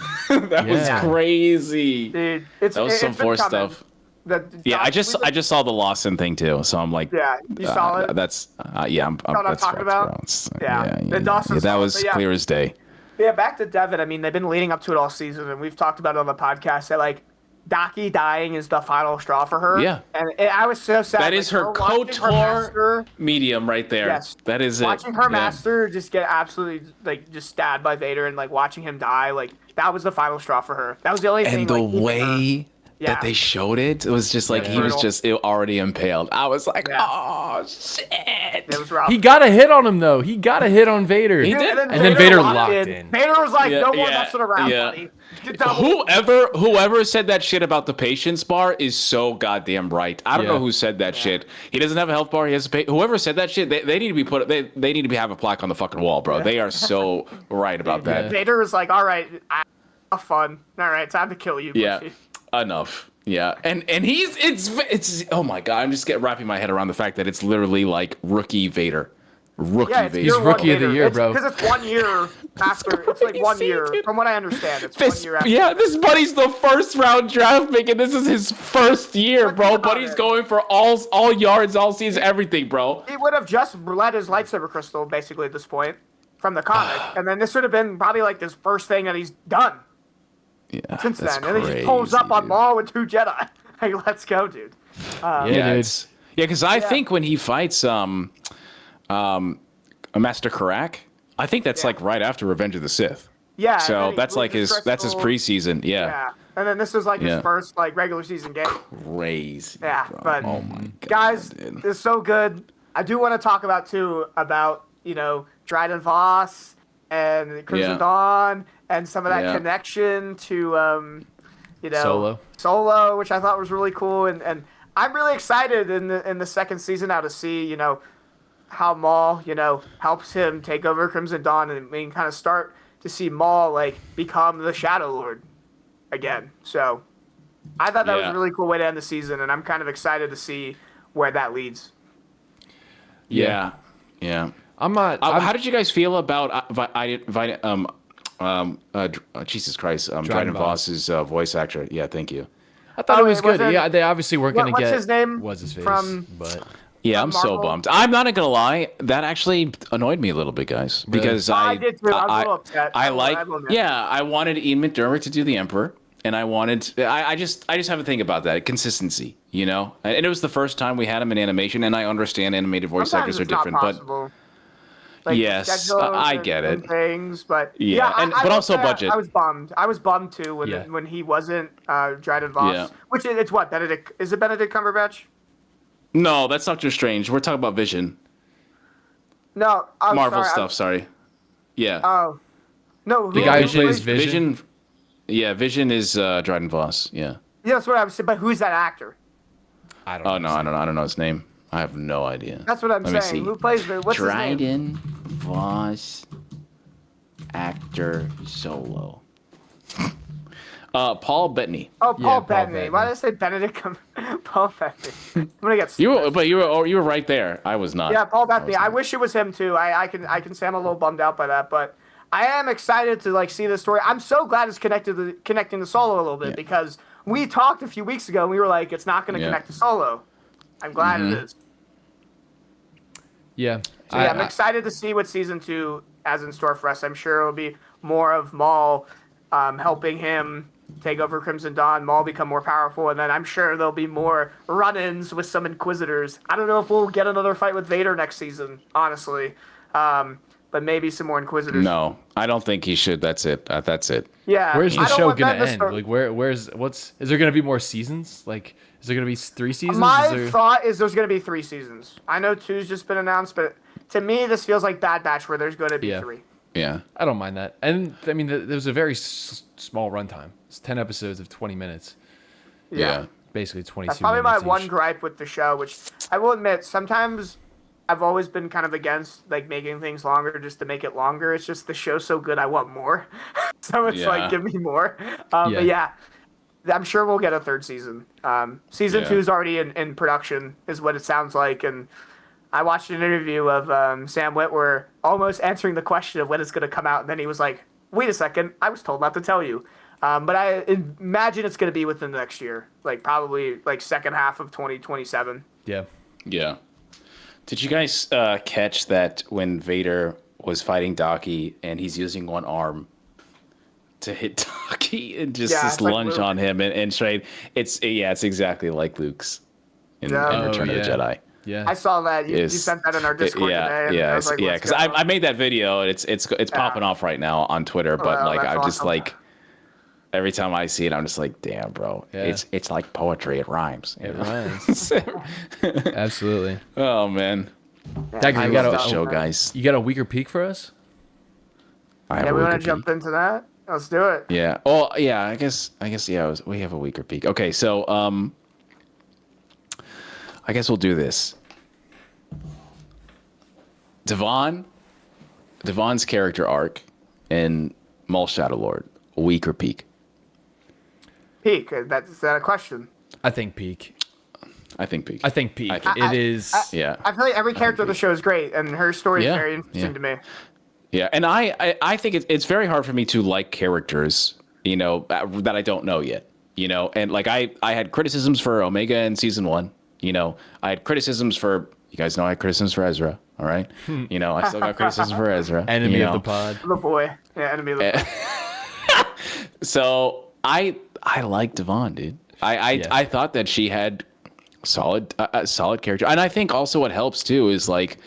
That was Yeah. crazy. Dude, That was some it's been Force coming. stuff. Yeah, I just saw the Lawson thing too, so I'm like, Yeah, you saw it? That's yeah, I'm what I'm that's talking facts, about? bro. It's- Yeah. The Dawson that saw it, was but yeah. clear as day. Yeah, back to Devin. I mean, they've been leading up to it all season, and we've talked about it on the podcast that like Daki dying is the final straw for her. Yeah. and I was so sad. That is her watching KOTOR master- medium right there. Yes. That is it. Watching her Yeah. master just get absolutely just stabbed by Vader, and like watching him die, like that was the final straw for her. That was the only thing. And the like, keeping her. way Yeah. that they showed it. It was just like he was just already impaled. I was like, oh shit. It was rough. He got a hit on him though. He got a hit on Vader. He did. And then Vader locked in. Vader was like, no more messing around, buddy. Whoever said that shit about the patience bar is so goddamn right. I don't know who said that shit. He doesn't have a health bar. He has a whoever said that shit. They need to be put. They need to have a plaque on the fucking wall, bro. They are so right about that. Vader was like, all right, have fun. All right, time to kill you. Yeah, enough. Yeah, and it's oh my god, I'm just wrapping my head around the fact that it's literally like rookie Vader. Vader. He's rookie of the year, bro. Because it's 1 year after. It's like 1 year, from what I understand. It's 1 year after. Yeah, this buddy's the first round draft pick, and this is his first year, bro. Buddy's going for all yards, all season, everything, bro. He would have just let his lightsaber crystal basically at this point from the comic, and then this would have been probably like his first thing that he's done. Yeah, since then, and then he just pulls up on Maul with 2 Jedi. Like, let's go, dude. Because I think when he fights Master Karak, I think that's like right after Revenge of the Sith. Yeah. So that's like his preseason. Yeah. And then this is like his first like regular season game. Crazy. Yeah, bro. but oh my god, guys, dude. it's so good. I do want to talk about Dryden Voss and Crimson Dawn and some of that connection to Solo, which I thought was really cool, and I'm really excited in the second season now to see how Maul helps him take over Crimson Dawn, and we can kind of start to see Maul like become the Shadow Lord again. So I thought that was a really cool way to end the season, and I'm kind of excited to see where that leads. Yeah. I'm not. How did you guys feel about Jesus Christ, Dryden Voss's voice actor? Yeah, thank you. I thought it was good. Yeah, they obviously weren't going to get. What's his name? Was his face? But yeah, I'm so bummed. I'm not gonna lie. That actually annoyed me a little bit, guys, because I did too. I was a little upset. I wanted Ian McDermott to do the Emperor, and I just have a thing about that consistency, and it was the first time we had him in animation, and I understand animated voice actors are different, but yes, I get it. Things, but but also budget. I was bummed. I was bummed too when he wasn't Dryden Voss. Yeah. Which it's what Benedict is it Benedict Cumberbatch? No, that's Doctor Strange. We're talking about Vision. No, Marvel stuff. Sorry. Yeah. Oh. No, the guy who plays Vision. Yeah, Vision is Dryden Voss. Yeah. Yeah, that's what I was saying. But who's that actor? I don't know. I don't know his name. I have no idea. That's what I'm saying. Who plays what's Dryden his name? Voss actor solo. Paul Bettany. Oh, Paul Bettany. Why did I say Benedict? Paul Bettany. I'm gonna get. You were right there. I was not. Yeah, Paul Bettany. I wish it was him too. I can say I'm a little bummed out by that, but I am excited to see this story. I'm so glad it's connecting to Solo a little bit because we talked a few weeks ago and we were like, it's not going to connect to Solo. I'm glad it is. Yeah. So I'm excited to see what season 2 has in store for us. I'm sure it'll be more of Maul helping him take over Crimson Dawn, Maul become more powerful, and then I'm sure there'll be more run-ins with some Inquisitors. I don't know if we'll get another fight with Vader next season, honestly. But maybe some more Inquisitors. No, I don't think he should. That's it. That's it. Yeah. Where's the show gonna end? Is there gonna be more seasons? Is there gonna be 3 seasons? My thought is there's gonna be 3 seasons. I know 2's just been announced, but to me this feels like Bad Batch where there's gonna be 3. Yeah. I don't mind that. And I mean, there was a very small runtime. It's 10 episodes of 20 minutes. Yeah. Basically 22 That's probably my minutes one each. gripe with the show, which I will admit, sometimes I've always been kind of against making things longer just to make it longer. It's just the show's so good, I want more. So it's give me more. But yeah, I'm sure we'll get a 3rd season. Season 2 is already in production, is what it sounds like. And I watched an interview of Sam Witwer almost answering the question of when it's going to come out. And then he was like, wait a second, I was told not to tell you. But I imagine it's going to be within the next year, probably second half of 2027. Yeah. Yeah. Did you guys catch that when Vader was fighting Daki and he's using one arm to hit Daki and just lunge on him and straight? It's exactly like Luke's in Return of the Jedi. Yeah, I saw that. You sent that in our Discord today. Because I made that video and it's popping off right now on Twitter. But I'm just awesome. Every time I see it, I'm just like, damn, bro. Yeah. It's like poetry. It rhymes. It rhymes. Absolutely. Oh man. Dagger, I you love got the a show, guys. you got a weaker peak for us? Yeah, we want to jump into that. Let's do it. Yeah. Oh, yeah. I guess. Yeah. We have a weaker peak. Okay. So, I guess we'll do this. Devon's character arc in Maul Shadow Lord, weaker peak. Peak. Is that a question? I think peak. I think peak. I think peak. It is. Yeah. I feel like every character of the show is great, and her story is Yeah, very interesting yeah. to me. Yeah, and I think it's very hard for me to like characters, that I don't know yet, and like I had criticisms for Omega in season 1, I had criticisms for, you guys know I had criticisms for Ezra, all right, I still got criticisms for Ezra, Enemy of the pod. The boy, yeah, enemy of the boy. So I like Devon, dude. I thought that she had solid character, and I think also what helps too is like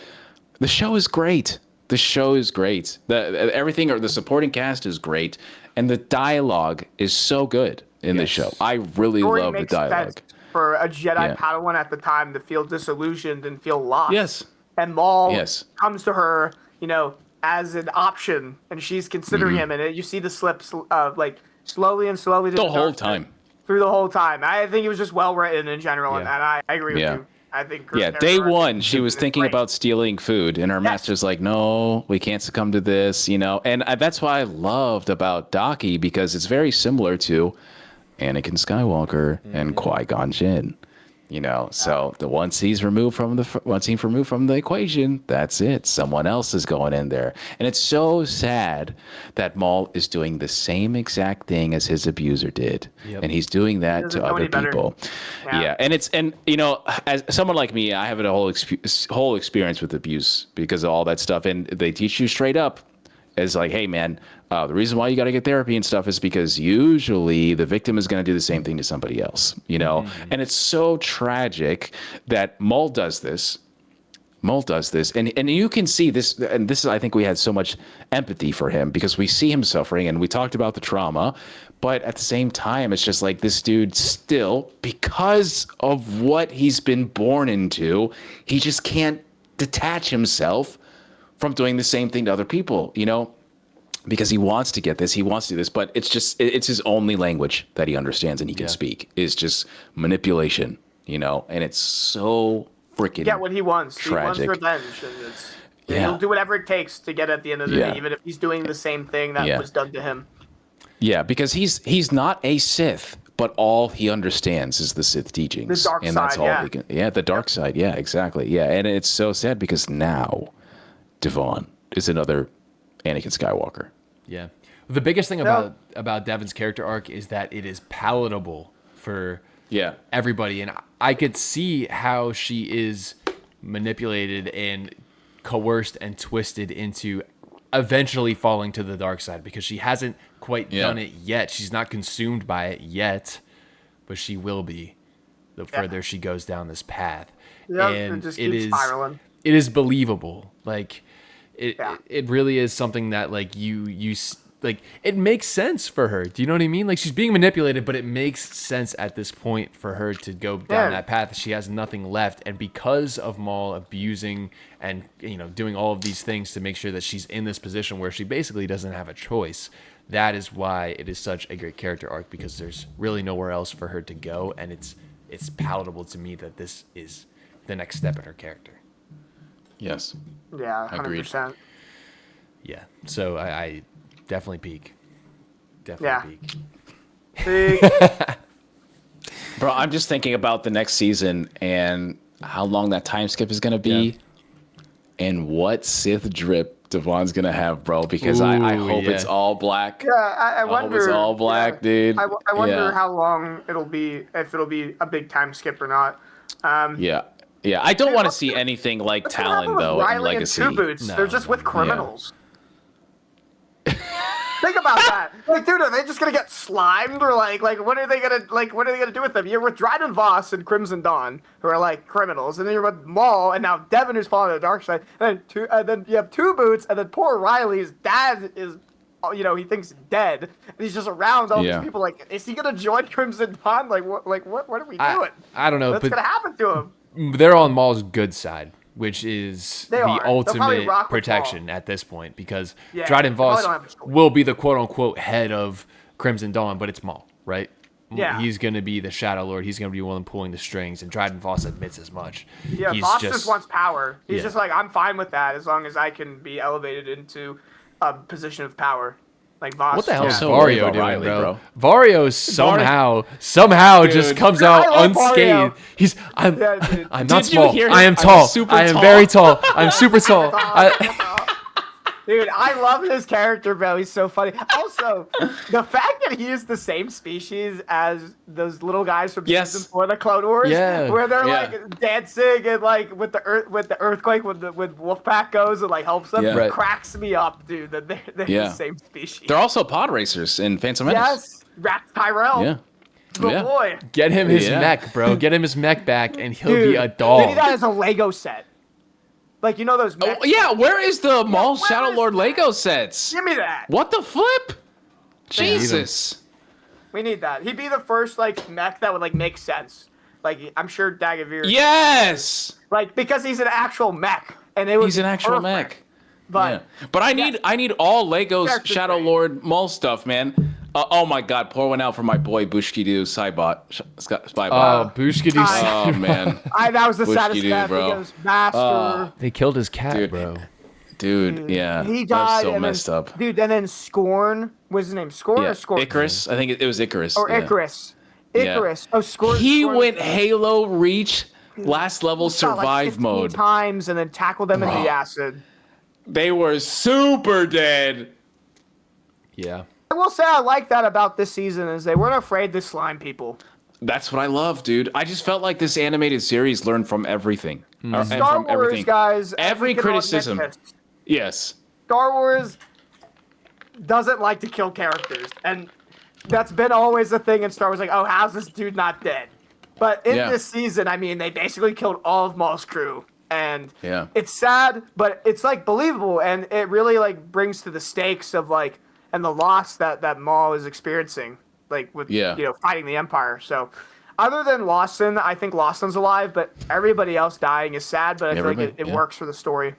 the show is great. The show is great. Everything, or the supporting cast is great, and the dialogue is so good in the show. I really love the dialogue. For a Jedi Padawan at the time to feel disillusioned and feel lost. Yes. And Maul Yes. comes to her, as an option, and she's considering him, and you see the slips of like slowly and slowly to The whole dark side time. through the whole time. I think it was just well written in general, and I agree with Yeah. you. I think her Day character one, arc she was is thinking great. about stealing food, and her master's like, "No, we can't succumb to this," And that's why I loved about Daki, because it's very similar to Anakin Skywalker and Qui-Gon Jinn. So once he's removed from the equation, that's it. Someone else is going in there, and it's so sad that Maul is doing the same exact thing as his abuser did, and he's doing that to other people. Yeah, and as someone like me, I have a whole experience with abuse because of all that stuff, and they teach you straight up. Is like, hey man, the reason why you got to get therapy and stuff is because usually the victim is going to do the same thing to somebody else, And it's so tragic that Maul does this, and you can see this, and this is, I think we had so much empathy for him because we see him suffering, and we talked about the trauma, but at the same time, it's just like this dude still, because of what he's been born into, he just can't detach himself from doing the same thing to other people, because he wants to get this, he wants to do this, but it's his only language that he understands and he can speak is just manipulation, and it's so freaking get what he wants. tragic. He wants revenge, and he'll do whatever it takes to get at the end of the day, even if he's doing the same thing that was done to him. Yeah, because he's not a Sith, but all he understands is the Sith teachings, The dark and that's side, all he can. Yeah, the dark side. Yeah, exactly. Yeah, and it's so sad because now Devon is another Anakin Skywalker. Yeah. The biggest thing about Devon's character arc is that it is palatable for everybody, and I could see how she is manipulated and coerced and twisted into eventually falling to the dark side because she hasn't quite done it yet. She's not consumed by it yet, but she will be the further she goes down this path. And it just keeps spiraling. It is believable. Like it really is something that like you like it makes sense for her. Do you know what I mean? Like she's being manipulated, but it makes sense at this point for her to go down that path. She has nothing left, and because of Maul abusing and doing all of these things to make sure that she's in this position where she basically doesn't have a choice. That is why it is such a great character arc, because there's really nowhere else for her to go, and it's palatable to me that this is the next step in her character. Yes. Yeah, 100%. Yeah. So I definitely peak. Definitely peak. Bro, I'm just thinking about the next season and how long that time skip is going to be and what Sith drip Devon's going to have, bro, because I hope it's all black. Yeah, I wonder. Hope it's all black, dude. I wonder how long it'll be, if it'll be a big time skip or not. Yeah, I don't want to see anything like Talon, though, in Legacy. And Two Boots? They're just with criminals. Think about that. Like, dude, are they just gonna get slimed, or like what are they gonna do with them? You're with Dryden Voss and Crimson Dawn, who are like criminals, and then you're with Maul, and now Devin, who's falling to the dark side, and then you have Two Boots, and then poor Riley's dad is he thinks dead, and he's just around all Yeah. these people. Like, is he gonna join Crimson Dawn? Like, what are we doing? I don't know, What's but gonna happen to him? they're on Maul's good side, which is They the are. They'll probably ultimate rock with protection at this point, because Yeah, Dryden they probably Voss don't have a choice. will be the quote-unquote head of Crimson Dawn, but it's Maul, right? Yeah. He's going to be the Shadow Lord. He's going to be the one pulling the strings, and Dryden Voss admits as much. Yeah, He's Voss just wants power. He's Yeah. just like, I'm fine with that as long as I can be elevated into a position of power. Like Voss. What the hell is So worried Vario about doing, Riley, bro? bro. Vario somehow just Dude. comes Dude, out I love Vario. unscathed. He's Yeah, dude. I'm not Did you small. hear him? I am I'm tall. super I am tall. very tall. I'm super tall. Dude, I love his character, bro. He's so funny. Also, the fact that he is the same species as those little guys from Yes. season 4 of the Clone Wars, Yeah. where they're Yeah. like dancing and like with the earthquake when Wolfpack goes and like helps them, Yeah. Right. cracks me up, dude. That they're Yeah. the same species. They're also pod racers in Phantom Menace. Yes, Rax Tyrell. Yeah. The Yeah. boy. Get him his Yeah. mech, bro. Get him his mech back, and he'll Dude, be a we need dog. that as a Lego set. Like, you know those Oh, mechs? yeah, where is the Maul where Shadow is Lord that? Lego sets? Give me that. What the flip? need 'em. Jesus. We need that. He'd be the first like mech that would like make sense. Like I'm sure Dagovere. Yes. Like because he's an actual mech, and it would He's be an actual perfect. mech. But Yeah. But I need all Legos Character Shadow trait. Lord Maul stuff, man. Oh my God, pour one out for my boy Bushkidu Spybot. Oh, Bushkity. I- Oh man, that was the Bush saddest you do, death. bro. He goes, Master. They killed his cat, Dude. bro. dude, yeah, He that was died. so and messed then, up. Dude, and then Scorn. What's his name? Scorn Yeah, or Scorn? Icarus. I think it was Icarus. Or yeah. Icarus. Yeah. Icarus. Oh, Scorn. He Scorn went Halo Reach last level shot, like, survive 15 mode. times and then tackled them in the acid. They were super dead. Yeah. I will say I like that about this season is they weren't afraid to slime people. That's what I love, dude. I just felt like this animated series learned from everything. And Star from Wars, everything. guys. Every we can all admit criticism. this, Yes. Star Wars doesn't like to kill characters, and that's been always the thing in Star Wars. Like, oh, how's this dude not dead? But in Yeah. this season, I mean, they basically killed all of Maul's crew, and Yeah. it's sad, but it's like believable, and it really like brings to the stakes of like and the loss that Maul is experiencing, like with fighting the Empire. So. Other than Lawson, I think Lawson's alive, but everybody else dying is sad. But I feel like it works for the story.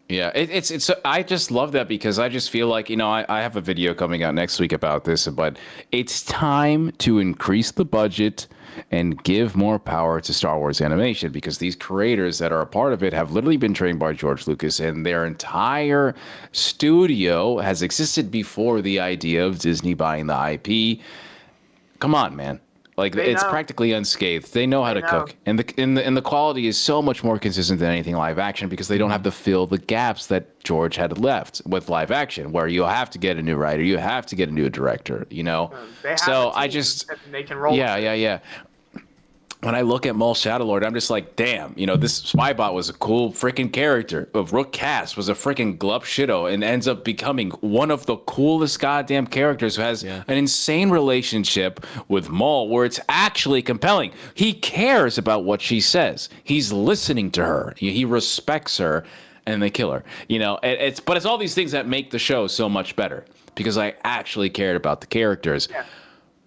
Yeah, it's I just love that because I just feel like, I have a video coming out next week about this, but it's time to increase the budget and give more power to Star Wars animation because these creators that are a part of it have literally been trained by George Lucas and their entire studio has existed before the idea of Disney buying the IP. Come on, man. Like it's practically unscathed. They know how to cook, and the quality is so much more consistent than anything live action because they don't have to fill the gaps that George had left with live action, where you have to get a new writer, you have to get a new director, They have So a I team just that they can roll. yeah. When I look at Maul Shadow Lord, I'm just like, damn, this Spybot was a cool freaking character. Rook Cass was a freaking glup shitto and ends up becoming one of the coolest goddamn characters who has an insane relationship with Maul where it's actually compelling. He cares about what she says. He's listening to her. He respects her and they kill her. But it's all these things that make the show so much better because I actually cared about the characters. Yeah.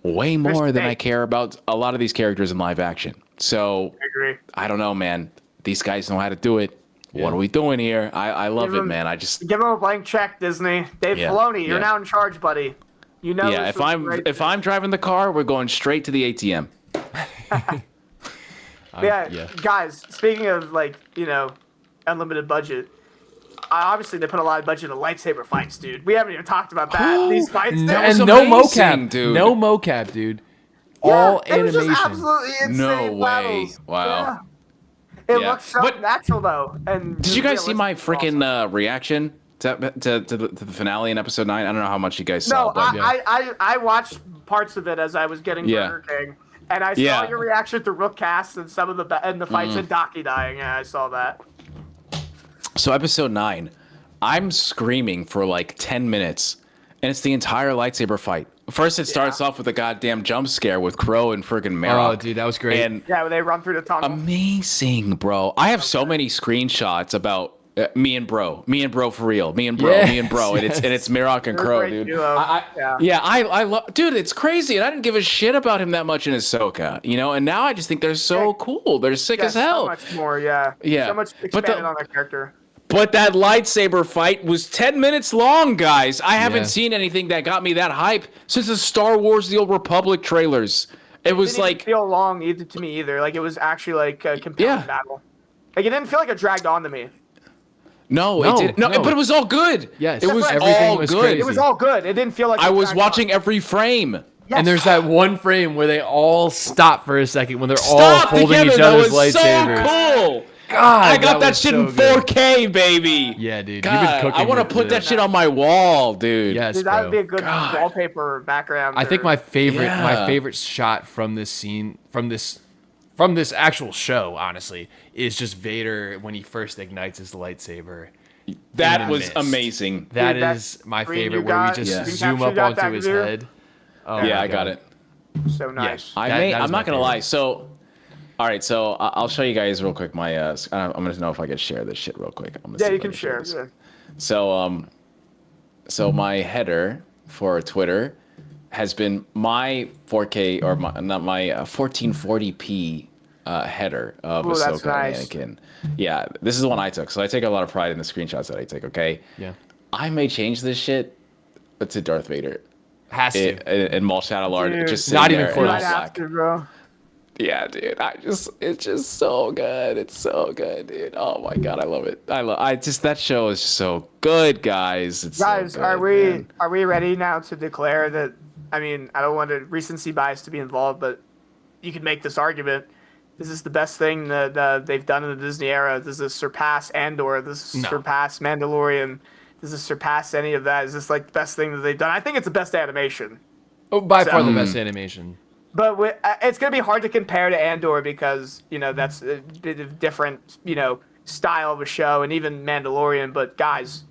Way more than I care about a lot of these characters in live action. So I agree. I don't know, man. These guys know how to do it. Yeah. What are we doing here? I love it, man. I just give him a blank check, Disney. Dave Filoni, you're now in charge, buddy. Yeah, if I'm driving the car, we're going straight to the ATM. Guys. Speaking of unlimited budget. Obviously, they put a lot of budget into lightsaber fights, dude. We haven't even talked about that. These fights, And that was no amazing, mocap, dude. No mocap, dude. Yeah, All it was animation. just absolutely insane No way. battles. Wow. Yeah. It Yeah. looks so But natural though. And Did you guys see my realistic freaking also. reaction to the finale in episode 9? I don't know how much you guys saw. No, but I watched parts of it as I was getting Burger King, and I saw your reaction to Rook Cast and some of the fights and Daki dying. Yeah, I saw that. So episode 9, I'm screaming for like 10 minutes, and it's the entire lightsaber fight. First, it starts off with a goddamn jump scare with Crow and friggin' Marok. Oh, dude, that was great. And Yeah, when they run through the tunnel. amazing, bro. I have so many screenshots about Me and bro for real. Me and bro, Yes, me and bro, and it's Mirok and They're a Crow, great dude. duo. I love, dude. It's crazy, and I didn't give a shit about him that much in Ahsoka, you know. And now I just think they're so cool. They're sick as hell. So much more, yeah. So much expanded on that character. But that lightsaber fight was 10 minutes long, guys. I haven't seen anything that got me that hype since the Star Wars: The Old Republic trailers. It was didn't like even feel long either to me either. Like it was actually like a compelling battle. Like it didn't feel like it dragged on to me. No, it didn't. No, but it was all good. Yes, it was everything all was good. crazy. It was all good. It didn't feel like I was watching every frame. Yes. And there's that one frame where they all stop for a second when they're all holding each other's lightsabers. So cool. God, I got that shit so in 4K, baby. Yeah, dude. God, You've been cooking. I want to put that shit on my wall, dude. Yes, Dude, bro. that would be a good wallpaper background. I think my favorite shot from this scene, from this actual show, honestly, is just Vader when he first ignites his lightsaber. That was amazing. That is my favorite, where we just zoom up onto his head. Oh, yeah, I got it. So nice. Yeah, I'm not gonna lie. So, all right. So I'll show you guys real quick. My I'm gonna know if I can share this shit real quick. Yeah, you can share. Yeah. So so my header for Twitter has been my 4K or not my 1440p header of Ahsoka and Anakin. Yeah, this is the one I took. So I take a lot of pride in the screenshots that I take. Okay. Yeah. I may change this shit to Darth Vader. Has to. And Maul Shadow Lord. Just not even close. Might have to, bro. Yeah, dude. It's just so good. It's so good, dude. Oh my god, I love it. That show is so good, guys. It's guys, so good, are we ready now to declare that? I mean, I don't want recency bias to be involved, but you could make this argument. This is the best thing that they've done in the Disney era. This is surpass Andor. This is surpass Mandalorian. This is surpass any of that. Is this like the best thing that they've done? I think it's the best animation. Oh, by far the best animation. But it's going to be hard to compare to Andor because, you know, that's a bit of different, you know, style of a show, and even Mandalorian. But guys,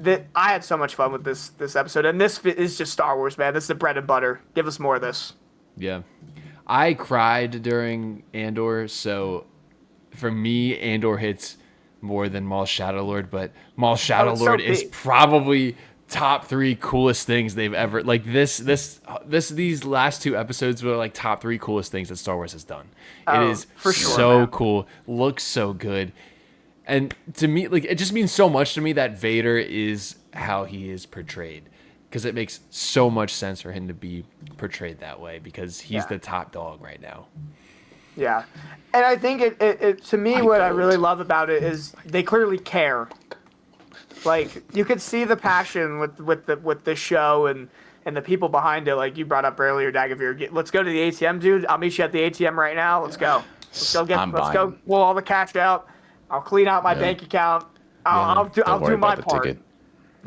I had so much fun with this episode, and this is just Star Wars, man. This is the bread and butter. Give us more of this. Yeah. I cried during Andor, so for me, Andor hits more than Maul Shadow Lord, but Maul Shadow Lord is probably top 3 coolest things they've ever, like these last 2 episodes were like top 3 coolest things that Star Wars has done. It is for sure, so cool, looks so good, and to me, like, it just means so much to me that Vader is how he is portrayed, because it makes so much sense for him to be portrayed that way, because he's the top dog right now. Yeah, and I think it to me, what I really love about it is they clearly care. Like, you could see the passion with the show and the people behind it. Like you brought up earlier, Dagovere. Let's go to the ATM, dude. I'll meet you at the ATM right now. Let's go. Let's go pull all the cash out. I'll clean out my bank account. I'll do my part. Ticket.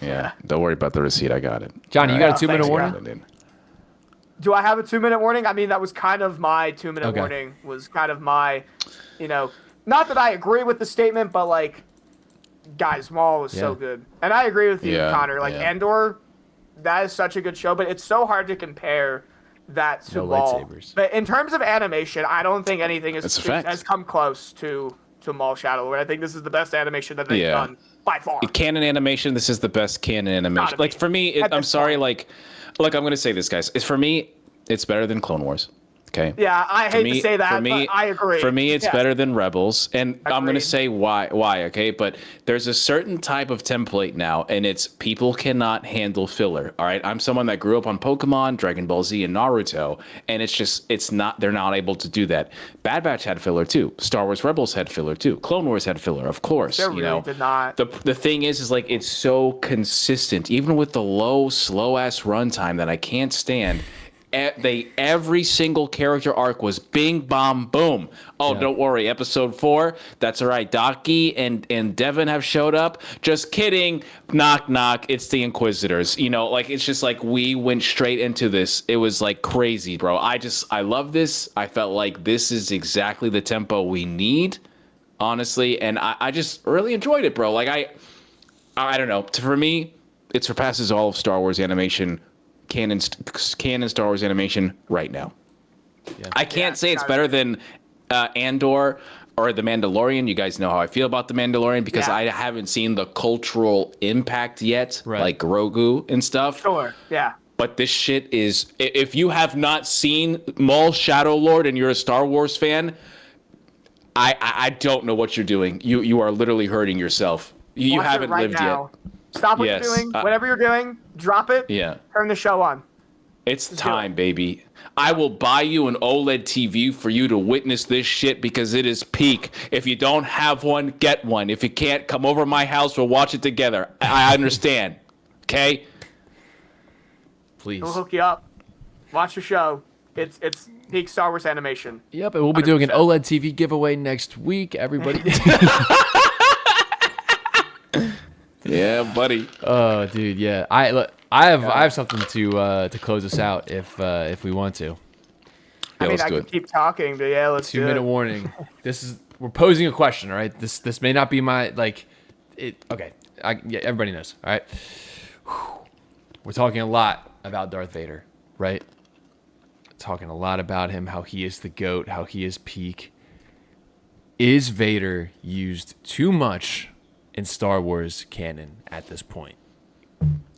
Yeah, don't worry about the receipt. I got it. Johnny, you got a 2-minute warning? Do I have a 2-minute warning? I mean, that was kind of my 2-minute warning. Was kind of my, you know, not that I agree with the statement, but like, guys, Maul was so good, and I agree with you, Connor. Like Andor, that is such a good show, but it's so hard to compare that to Maul. Lightsabers. But in terms of animation, I don't think anything has come close to Maul Shadow Lord. I think this is the best animation that they've done by far. Canon animation, this is the best canon animation. Like, for me, I'm sorry, like, look, I'm going to say this, guys. For me, it's better than Clone Wars. Okay. Yeah, I hate to say that, but I agree. For me, it's better than Rebels, and I'm going to say why, okay? But there's a certain type of template now, and it's people cannot handle filler, all right? I'm someone that grew up on Pokemon, Dragon Ball Z, and Naruto, and they're not able to do that. Bad Batch had filler, too. Star Wars Rebels had filler, too. Clone Wars had filler, of course. They really did not. The thing is like, it's so consistent, even with the low, slow-ass runtime that I can't stand. Every single character arc was bing, bom, boom. Oh, don't worry. Episode 4, that's all right. Docky and Devin have showed up. Just kidding. Knock, knock. It's the Inquisitors. You know, like, it's just like we went straight into this. It was like crazy, bro. I love this. I felt like this is exactly the tempo we need, honestly. And I just really enjoyed it, bro. Like, I don't know. For me, it surpasses all of Star Wars animation. Canon Star Wars animation right now. I can't say it's better than Andor or The Mandalorian. You guys know how I feel about The Mandalorian because I haven't seen the cultural impact yet, like Grogu and stuff. Sure. Yeah. But this shit is, if you have not seen Maul Shadow Lord and you're a Star Wars fan, I don't know what you're doing. You are literally hurting yourself. You haven't lived yet. Stop what you're doing. Whatever you're doing, drop it. Yeah. Turn the show on. It's time, baby. I will buy you an OLED TV for you to witness this shit because it is peak. If you don't have one, get one. If you can't, come over to my house. We'll watch it together. I understand. Okay? Please. We'll hook you up. Watch the show. It's peak Star Wars animation. Yep, and we'll be doing an OLED TV giveaway next week, everybody. Yeah, buddy. Oh, dude, yeah. I have something to close us out if we want to. I mean, I can keep talking, but yeah, let's do it. 2-minute warning. We're posing a question, all right? This may not be my okay. Everybody knows, all right? We're talking a lot about Darth Vader, right? Talking a lot about him, how he is the GOAT, how he is peak. Is Vader used too much in Star Wars canon at this point?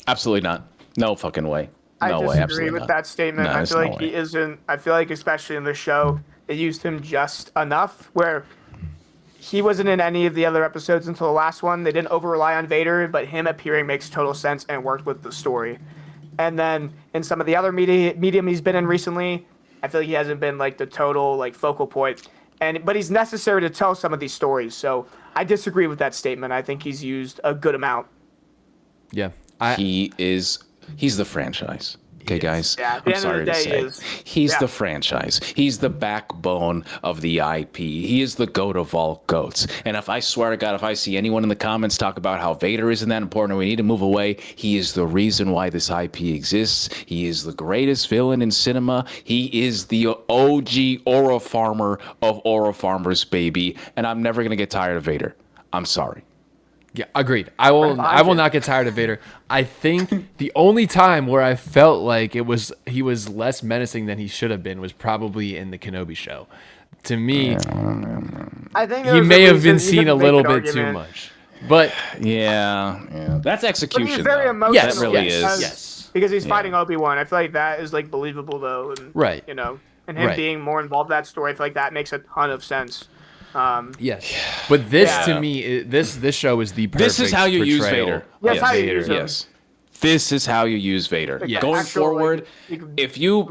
Absolutely not. No fucking way. No way. I disagree with that statement. I feel like he isn't. I feel like especially in the show, they used him just enough where he wasn't in any of the other episodes until the last one. They didn't over rely on Vader, but him appearing makes total sense and worked with the story. And then in some of the other medium he's been in recently, I feel like he hasn't been like the total like focal point. But he's necessary to tell some of these stories. So I disagree with that statement. I think he's used a good amount. Yeah. He's the franchise. Okay, guys. Yeah, I'm sorry to say. He's the franchise. He's the backbone of the IP. He is the GOAT of all GOATs. And if I swear to God, if I see anyone in the comments talk about how Vader isn't that important or we need to move away, he is the reason why this IP exists. He is the greatest villain in cinema. He is the OG aura farmer of aura farmers, baby. And I'm never going to get tired of Vader. I'm sorry. Yeah, agreed. I will not get tired of Vader. I think the only time where I felt like he was less menacing than he should have been was probably in the Kenobi show. To me, I think he may have been seen a little bit too much. But yeah. That's execution. But he's very emotional. Yes, that really is. Yes. Because he's fighting Obi-Wan. I feel like that is like believable though. And, right. You know, and him being more involved in that story, I feel like that makes a ton of sense. Yes, but this to me, this show is the perfect. This is how you use Vader. Yes, how you use him. Yes, this is how you use Vader. Like going forward, if you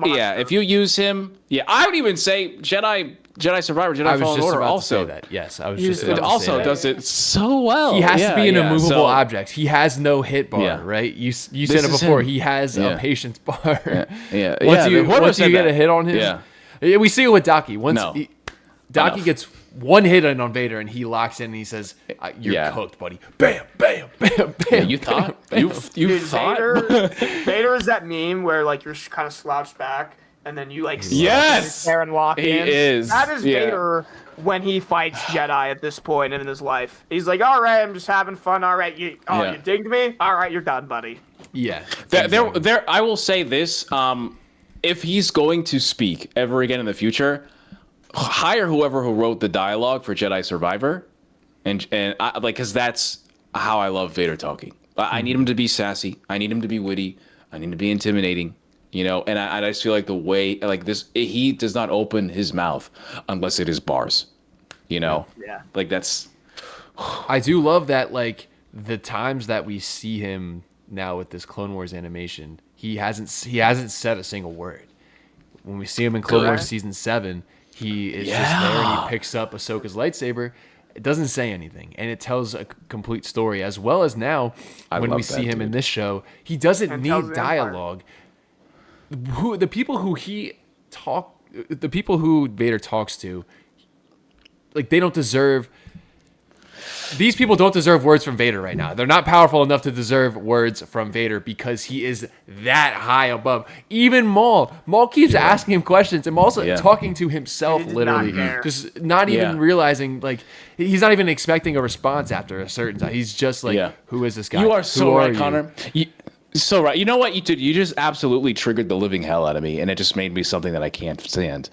use him, I would even say Jedi Survivor, Jedi Fallen Order also. That. Yes, I was just about it to also say that. does it so well. He has to be an immovable object. He has no hit bar, right? You said it before. He has a patience bar. Once you get a hit on him, we see it with Daki. Daki gets one hit on Vader and he locks in and he says, "You're cooked, buddy." Bam, bam, bam, bam. Yeah, you thought you thought Vader is that meme where like you're kind of slouched back and then you like there and walk in. He is. That is Vader when he fights Jedi at this point in his life. He's like, "All right, I'm just having fun. All right, you dinged me. All right, you're done, buddy." Yeah. There. I will say this: if he's going to speak ever again in the future, hire whoever who wrote the dialogue for Jedi Survivor, and because that's how I love Vader talking. I need him to be sassy. I need him to be witty. I need him to be intimidating. You know, and I just feel like the way like this, he does not open his mouth unless it is bars. You know, like that's. I do love that. Like the times that we see him now with this Clone Wars animation, he hasn't said a single word. When we see him in Clone Wars season 7. He is just there and he picks up Ahsoka's lightsaber. It doesn't say anything, and it tells a complete story. As well as now, when we see him in this show, he doesn't need dialogue. The people who Vader talks to, like they don't deserve. These people don't deserve words from Vader right now. They're not powerful enough to deserve words from Vader because he is that high above. Even Maul. Maul keeps asking him questions and Maul's talking to himself literally. Just not even realizing, like, he's not even expecting a response after a certain time. He's just like, who is this guy? You are so right, Connor. So right. You know what you did? You just absolutely triggered the living hell out of me, and it just made me something that I can't stand.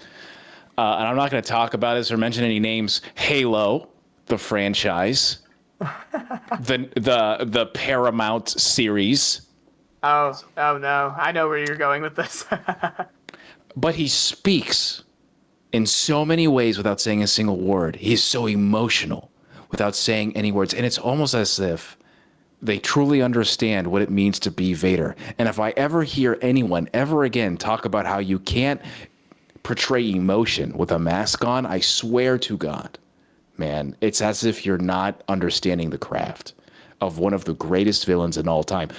and I'm not going to talk about this or mention any names. Halo, the franchise, the Paramount series. Oh no, I know where you're going with this. But he speaks in so many ways without saying a single word. He's so emotional without saying any words. And it's almost as if they truly understand what it means to be Vader. And if I ever hear anyone ever again talk about how you can't portray emotion with a mask on, I swear to God, man, it's as if you're not understanding the craft of one of the greatest villains in all time.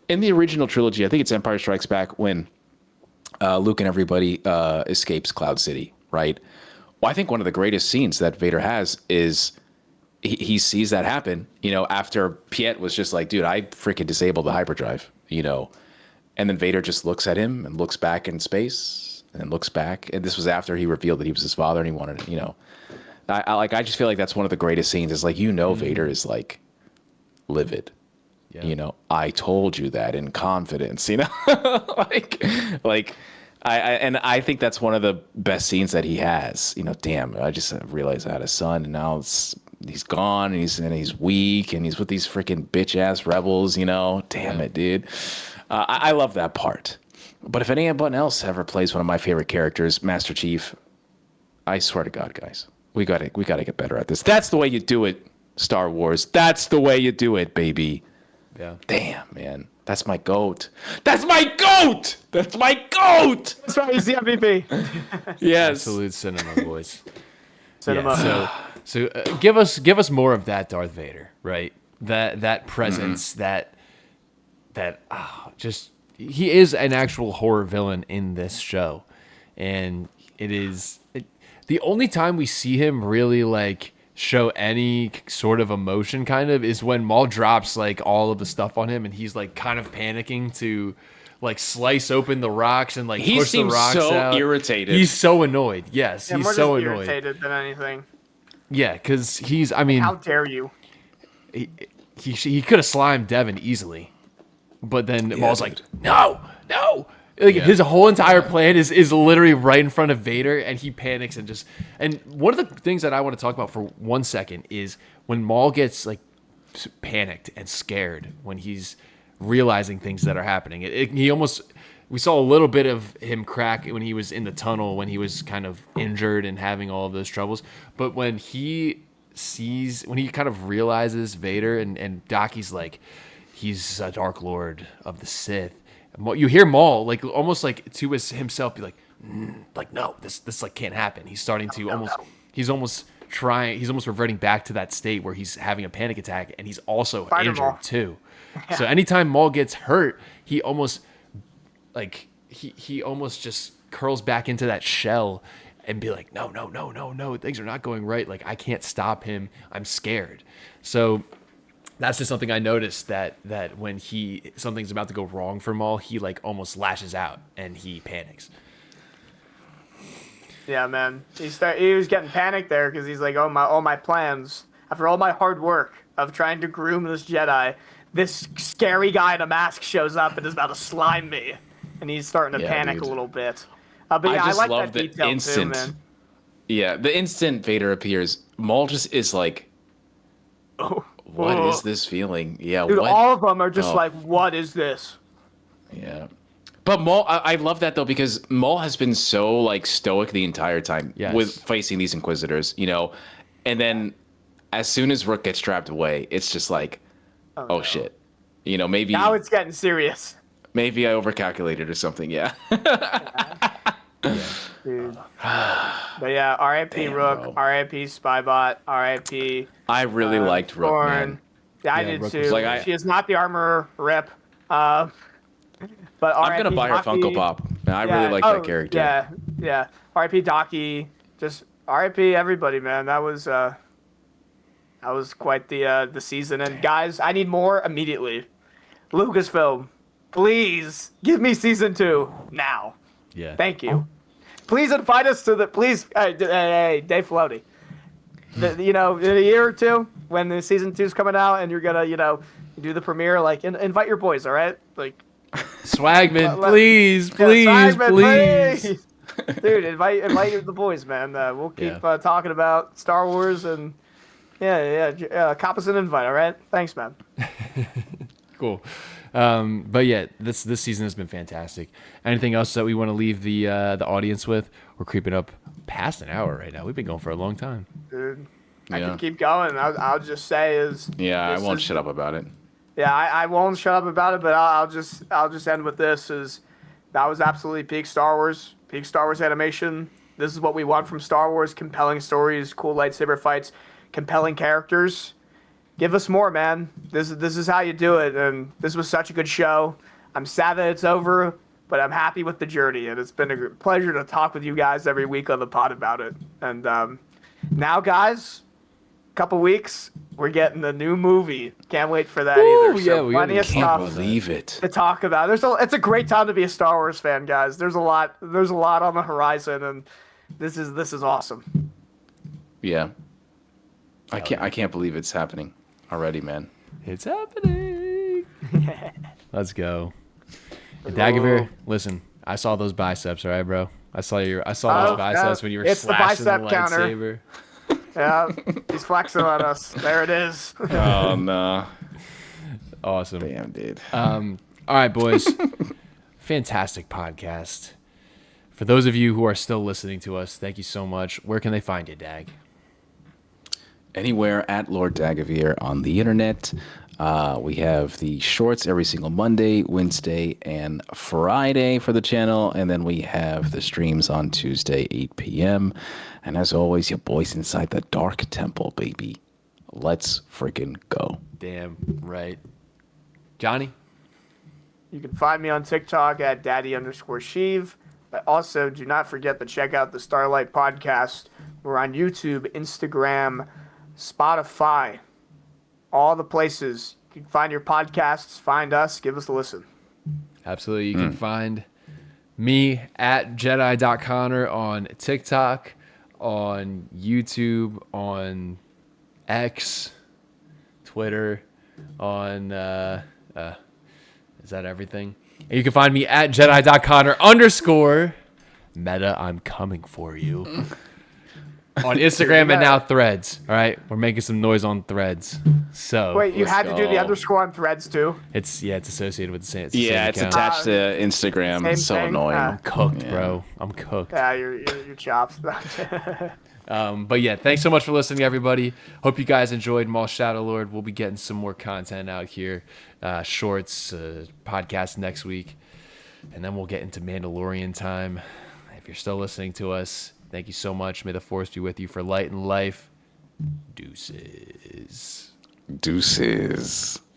In the original trilogy, I think it's Empire Strikes Back, when Luke and everybody escapes Cloud City, right? Well, I think one of the greatest scenes that Vader has is he sees that happen, after Piet was just like, dude, I freaking disabled the hyperdrive, and then Vader just looks at him and looks back in space and looks back. And this was after he revealed that he was his father and he wanted, I just feel like that's one of the greatest scenes. Is like, Vader is like livid. Yeah. I told you that in confidence, I think that's one of the best scenes that he has. Damn, I just realized I had a son, and now he's gone, and he's weak, and he's with these freaking bitch ass rebels. Damn it, dude. I love that part. But if anyone else ever plays one of my favorite characters, Master Chief, I swear to God, guys, we gotta get better at this. That's the way you do it, Star Wars. That's the way you do it, baby. Yeah. Damn, man. That's my GOAT. That's my GOAT! That's my GOAT! That's right, he's the MVP. Yes. Absolute cinema, boys. Cinema. Yeah, so give us more of that Darth Vader, right? That presence, just he is an actual horror villain in this show, and the only time we see him really like show any sort of emotion kind of is when Maul drops like all of the stuff on him, and he's like kind of panicking to like slice open the rocks and like push the rocks so out. Irritated. He's so annoyed. Yes, Yeah, he's more so just annoyed. irritated than anything. Yeah, because How dare you? he could have slimed Devin easily, but then Maul's like, no. Like his whole entire plan is literally right in front of Vader, and he panics and one of the things that I want to talk about for 1 second is when Maul gets like panicked and scared when he's realizing things that are happening. We saw a little bit of him crack when he was in the tunnel, when he was kind of injured and having all of those troubles. But when he kind of realizes Vader and Daki's like, he's a Dark Lord of the Sith. You hear Maul like almost like to himself be like, no, this like can't happen. He's starting to he's almost reverting back to that state where he's having a panic attack, and he's also injured too. Yeah. So anytime Maul gets hurt, he almost like he almost just curls back into that shell and be like, no, things are not going right. Like, I can't stop him. I'm scared. So that's just something I noticed that when something's about to go wrong for Maul, he like almost lashes out and he panics. Yeah, man. He was getting panicked there because he's like, all my plans, after all my hard work of trying to groom this Jedi, this scary guy in a mask shows up and is about to slime me, and he's starting to panic a little bit. But yeah, I like that detail too, man. Yeah, the instant Vader appears, Maul just is like, what is this feeling? Yeah, dude, all of them are just like, what is this? Yeah. But Maul, I love that though, because Maul has been so like stoic the entire time with facing these Inquisitors, and then as soon as Rook gets strapped away, it's just like, oh shit, maybe now it's getting serious. Maybe I overcalculated or something. Yeah. Dude. But yeah, R.I.P. Rook, bro. R.I.P. Spybot, R.I.P. I really liked Rook, man. Yeah, I did Rook too. She is not the armor rip. But I'm gonna buy her Funko Pop. I really like that character. Yeah. R.I.P. Daki. Just R.I.P. everybody, man. That was quite the season. And guys, I need more immediately. Lucasfilm, please give me season 2 now. Yeah. Thank you. Please invite us to hey, Dave Filoni. In a year or two, when the season 2's coming out, and you're gonna, do the premiere, like, invite your boys, all right? Like, Swagman, please. Dude, invite the boys, man. We'll keep talking about Star Wars and cop us an invite. All right, thanks, man. Cool. But yeah, this season has been fantastic. Anything else that we want to leave the audience with? We're creeping up past an hour right now. We've been going for a long time. Dude, I can keep going. I'll just say I won't shut up about it. Yeah, I won't shut up about it, but I'll just end with this: that was absolutely peak Star Wars animation. This is what we want from Star Wars: compelling stories, cool lightsaber fights, compelling characters. Give us more, man. This is how you do it, and this was such a good show. I'm sad that it's over, but I'm happy with the journey, and it's been a pleasure to talk with you guys every week on the pod about it. And now, guys, couple weeks, we're getting the new movie. Can't wait for that either. So plenty of stuff believe it. to talk about. It's a great time to be a Star Wars fan, guys. There's a lot on the horizon, and this is awesome. Yeah. I can't believe it's happening already, man. It's happening. Let's go. Dagovere, listen, I saw those biceps, all right, bro. I saw those biceps when you were slashing the lightsaber. Yeah, he's flexing on us. There it is. Oh no. Awesome. Damn, dude. All right, boys. Fantastic podcast. For those of you who are still listening to us, thank you so much. Where can they find you, Dag? Anywhere at Lord Dagovere on the internet. We have the shorts every single Monday, Wednesday, and Friday for the channel. And then we have the streams on Tuesday, 8 p.m. And as always, your boys inside the Dark Temple, baby. Let's freaking go. Damn right. Johnny? You can find me on TikTok at daddy_Sheev. But also, do not forget to check out the Starlight podcast. We're on YouTube, Instagram, Spotify, all the places. You can find your podcasts, find us, give us a listen. Absolutely. You can find me at Jedi.Connor on TikTok, on YouTube, on X, Twitter, on is that everything? And you can find me at Jedi.Connor_ Meta, I'm coming for you. On Instagram and now Threads. All right, we're making some noise on Threads. So wait, you had to do the underscore on Threads too? It's associated with the same. It's attached to Instagram. It's so annoying. I'm cooked, bro. I'm cooked. Yeah, you're chopped. But yeah, thanks so much for listening, everybody. Hope you guys enjoyed Maul Shadow Lord. We'll be getting some more content out here, shorts, podcast next week, and then we'll get into Mandalorian time. If you're still listening to us, thank you so much. May the Force be with you for light and life. Deuces. Deuces.